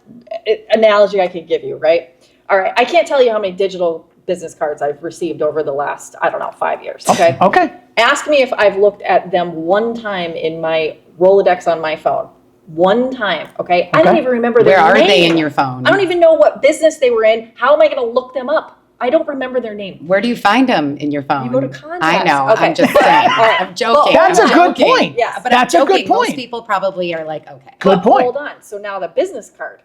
analogy I can give you, right? All right. I can't tell you how many digital business cards I've received over the last, 5 years. Okay. Okay. Ask me if I've looked at them one time in my Rolodex on my phone. One time, okay? I don't even remember their name. Where are they in your phone? I don't even know what business they were in. How am I going to look them up? I don't remember their name. Where do you find them in your phone? You go to contacts. I know. Okay. I'm just saying. I'm joking. That's a good point. Yeah, but that's I'm joking. a good point. Most people probably are like, okay. Good point. Hold on. So now the business card,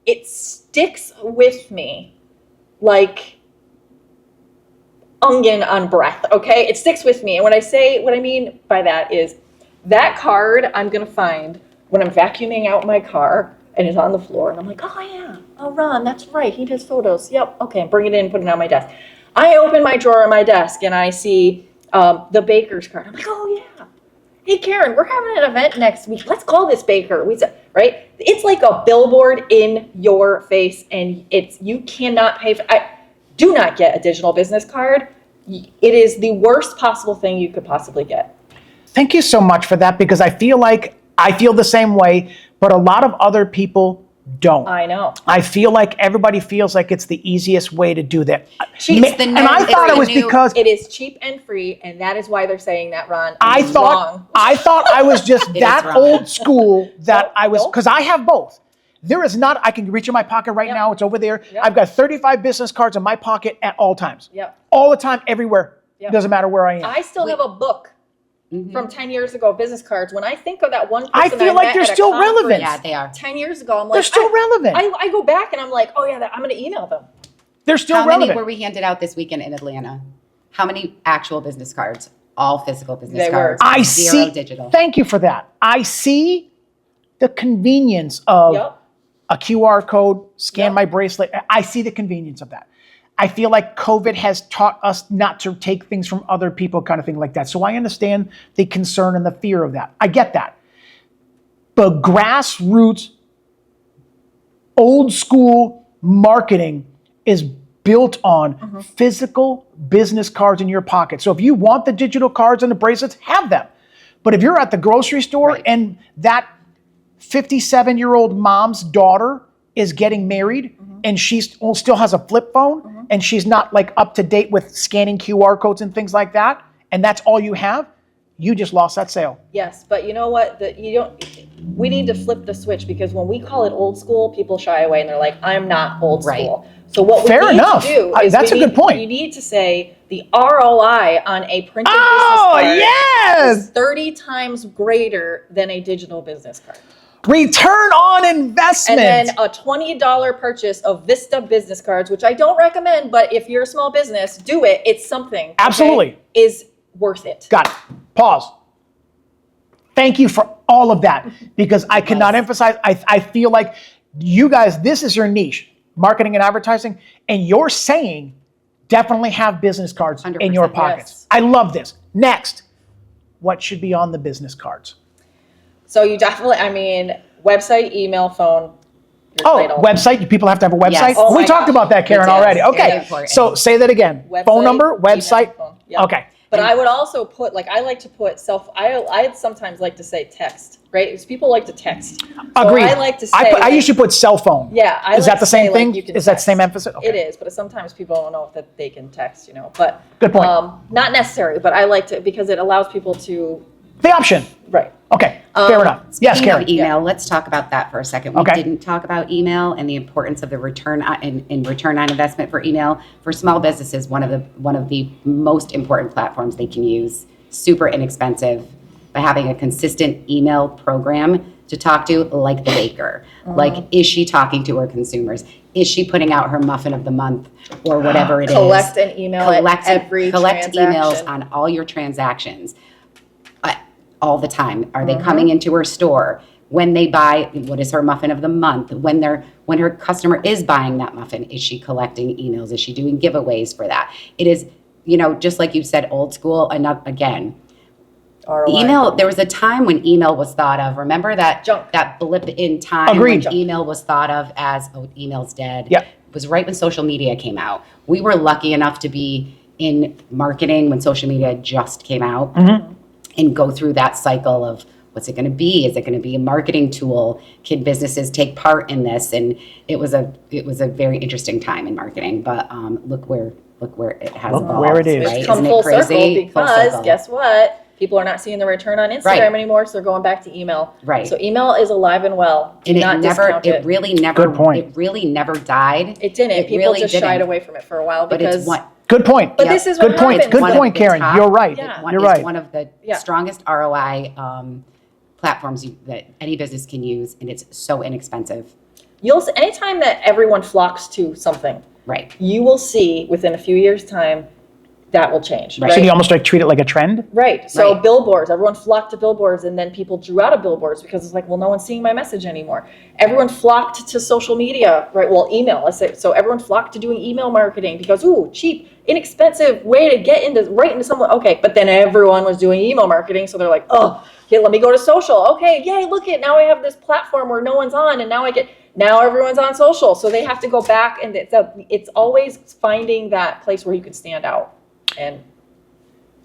it sticks with me like onion on breath, okay? It sticks with me. And what I mean by that is that card I'm going to find when I'm vacuuming out my car and it's on the floor and I'm like, oh yeah, oh Ron, that's right, he does photos. Yep, okay, bring it in, put it on my desk. I open my drawer on my desk and I see the baker's card. I'm like, oh yeah, hey Karen, we're having an event next week. Let's call this baker. Right? It's like a billboard in your face, and you cannot pay for. Do not get a digital business card. It is the worst possible thing you could possibly get. Thank you so much for that, because I feel the same way, but a lot of other people don't. I know. I feel like everybody feels like it's the easiest way to do that. And I thought it was because it is cheap and free, and that is why they're saying that, Ron. I thought I was just that old school that I was, because I have both. There is not, I can reach in my pocket right now. It's over there. Yep. I've got 35 business cards in my pocket at all times. Yep. All the time, everywhere. Yep. Doesn't matter where I am. I still have a book from 10 years ago, business cards. When I think of that one person I feel like they're still relevant. Yeah, they are. 10 years ago, I'm like, They're still relevant. I go back and I'm like, oh yeah, I'm going to email them. They're still How relevant. many were we handed out this weekend in Atlanta? How many actual business cards? All physical business They cards. were. I Zero see. digital. Thank you for that. I see the convenience of a QR code, scan my bracelet. I see the convenience of that. I feel like COVID has taught us not to take things from other people, kind of thing like that. So I understand the concern and the fear of that. I get that. But grassroots, old school marketing is built on physical business cards in your pocket. So if you want the digital cards and the bracelets, have them. But if you're at the grocery store and that 57-year-old mom's daughter is getting married and she still has a flip phone and she's not like up to date with scanning QR codes and things like that, and that's all you have, you just lost that sale. Yes, but you know what? We need to flip the switch, because when we call it old school, people shy away and they're like, I'm not old school. So what we need to do is that's a good point. You need to say the ROI on a printed business card is 30 times greater than a digital business card. Return on investment. And then a $20 purchase of Vista business cards, which I don't recommend, but if you're a small business, do it. It's something. Absolutely. Is worth it. Got it. Pause. Thank you for all of that, because I cannot emphasize, I feel like you guys, this is your niche, marketing and advertising, and you're saying definitely have business cards in your pockets. Yes. I love this. Next, what should be on the business cards? So you definitely, website, email, phone. Website. People have to have a website. Yes. Oh we my talked gosh. about that, Karen, already. Okay. So say that again. Website, phone number, website. email, phone. Yep. Okay. But I would also put, I like to put I sometimes like to say text, right? Because people like to text. So Agreed. I like to say. I usually put cell phone. Yeah. Is that the same thing? Is that the same emphasis? Okay. It is, but sometimes people don't know that they can text, But Good point. not necessarily, but I like to, because it allows people to. The option. Right. Okay. Fair enough. Yes, Speaking Karen. of email, let's talk about that for a second. We Okay. didn't talk about email and the importance of the return on investment for email. For small businesses, one of the most important platforms they can use, super inexpensive, by having a consistent email program to talk to, like the baker. Like, is she talking to her consumers? Is she putting out her muffin of the month or whatever it is? Collect an email at every Collect emails transaction. on all your transactions. All the time. Are they coming into her store? When they buy, what is her muffin of the month? When her customer is buying that muffin, is she collecting emails? Is she doing giveaways for that? It is, just like you said, old school. Again, ROI. email. There was a time when email was thought of. Remember that Junk. that blip in time Agreed. when email was thought of as email's dead. Yep. It was right when social media came out. We were lucky enough to be in marketing when social media just came out. And go through that cycle of what's it going to be? Is it going to be a marketing tool? Can businesses take part in this? And it was a very interesting time in marketing. But look where it has evolved. where it is. Right? It's come Isn't it full crazy? circle, Full because circle. guess what? People are not seeing the return on Instagram Right. anymore, so they're going back to email. Right. So email is alive and well. Do And not discount it. really never, Good point. it really never died. It didn't. It People really just didn't. shied away from it for a while But because it's one. Good point. But this is what Good point. happens. Good One of point, the Karen. top- You're right. Yeah. One You're is right. one of the Yeah. strongest ROI platforms that any business can use, and it's so inexpensive. anytime that everyone flocks to something, Right. you will see within a few years' time that will change. Right. So you almost like treat it like a trend? Right. So Right. billboards, everyone flocked to billboards, and then people drew out of billboards because it's like, well, no one's seeing my message anymore. Everyone flocked to social media, right? Well, email. Let's say so. Everyone flocked to doing email marketing because cheap, inexpensive way to get right into someone. Okay, but then everyone was doing email marketing, so they're like, okay, let me go to social. Okay, yay, look it. Now I have this platform where no one's on, and now everyone's on social. So they have to go back, and it's always finding that place where you can stand out. And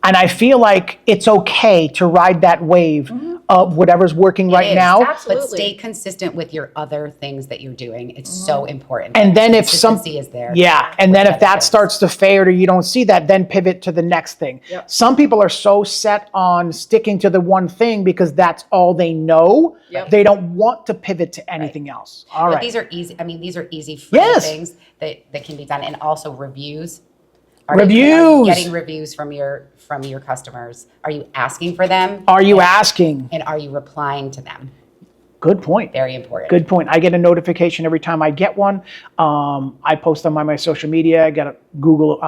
I feel like it's okay to ride that wave of whatever's working right is. now. Absolutely. But stay consistent with your other things that you're doing. It's so important. And then if Consistency is there. and then if With that other starts to fade or you don't see that, then pivot to the next thing. Yep. Some people are so set on sticking to the one thing because that's all they know. Yep. They don't want to pivot to anything else. All But right. these are easy. These are easy free Yes. things that can be done, and also reviews. Are Reviews. you getting reviews from your customers? Are you asking for them? Are you asking? And are you replying to them? Good point. Very important. Good point. I get a notification every time I get one. I post them on my social media. I got a Google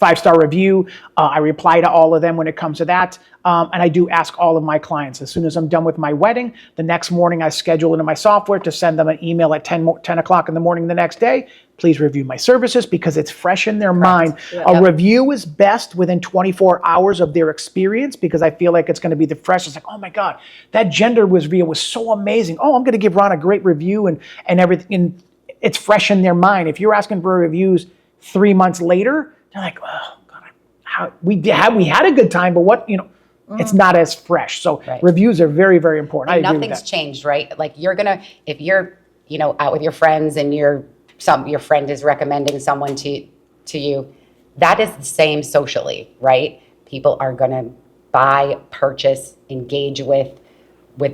5-star review. I reply to all of them when it comes to that. And I do ask all of my clients, as soon as I'm done with my wedding, the next morning I schedule into my software to send them an email at 10 o'clock in the morning the next day. Please review my services, because it's fresh in their mind. Yeah. A review is best within 24 hours of their experience, because I feel like it's going to be the freshest. Like, oh my God, that gender reveal was so amazing. Oh, I'm going to give Ron a great review and everything. And it's fresh in their mind. If you're asking for reviews 3 months later, they're like, oh God, we had a good time, but what, it's not as fresh. So reviews are very, very important. And I agree with nothing's that. changed, right? Like if you're, out with your friends and your friend is recommending someone to you, that is the same socially, right? People are gonna buy, purchase, engage with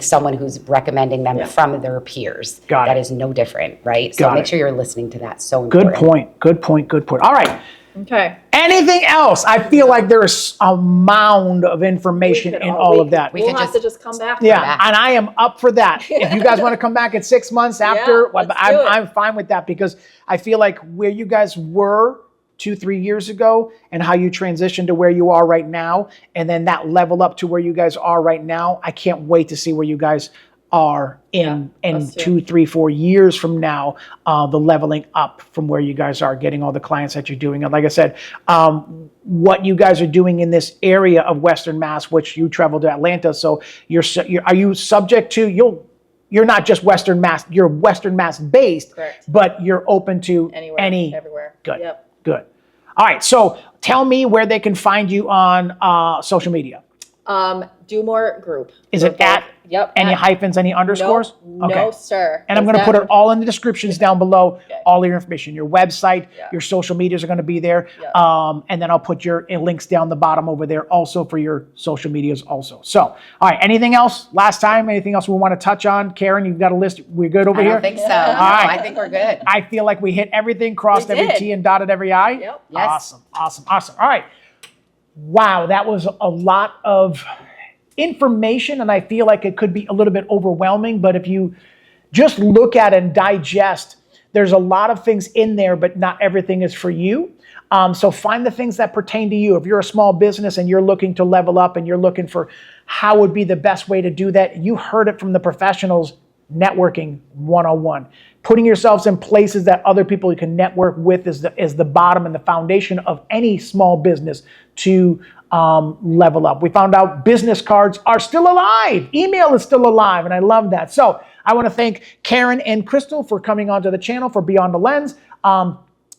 someone who's recommending them from their peers. Got it. That is no different, right? So make sure you're listening to that. So Good important. point. All right. Okay. Anything else? I feel like there is a mound of information in all of that. We'll have to just come back. Yeah, and I am up for that. If you guys want to come back in 6 months after, I'm fine with that, because I feel like where you guys were 2-3 years ago and how you transitioned to where you are right now, and then that level up to where you guys are right now, I can't wait to see where you guys are in 2, 3, 4 years from now, the leveling up from where you guys are, getting all the clients that you're doing. And like I said, what you guys are doing in this area of Western Mass, which you travel to Atlanta, so are you subject to, you're not just Western Mass, you're Western Mass based, Correct. But you're open to everywhere. Good. Yep. Good. All right. So tell me where they can find you on social media. Domorre Group. Is it at? Yep. Any hyphens, any underscores? No, sir. And I'm going to put it all in the descriptions down below, all your information, your website, your social medias are going to be there. And then I'll put your links down the bottom over there also for your social medias also. So, all right, anything else last time? Anything else we want to touch on? Karen, you've got a list. We're good over here? I don't think so. All right. I think we're good. I feel like we hit everything, crossed every T and dotted every I. Yep. Yes. Awesome. All right. Wow, that was a lot of information, and I feel like it could be a little bit overwhelming, but if you just look at and digest, there's a lot of things in there, but not everything is for you. So find the things that pertain to you. If you're a small business and you're looking to level up and you're looking for how would be the best way to do that, you heard it from the professionals. Networking 101. Putting yourselves in places that other people you can network with is the bottom and the foundation of any small business to level up. We found out business cards are still alive. Email is still alive, and I love that. So I want to thank Karen and Crystal for coming onto the channel for Beyond the Lens.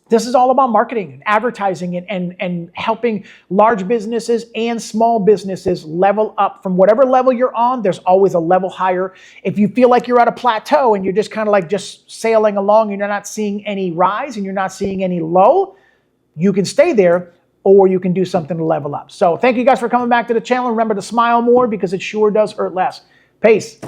This is all about marketing and advertising and helping large businesses and small businesses level up. From whatever level you're on, there's always a level higher. If you feel like you're at a plateau and you're just kind of like just sailing along and you're not seeing any rise and you're not seeing any low, you can stay there, or you can do something to level up. So thank you guys for coming back to the channel. Remember to smile more, because it sure does hurt less. Peace.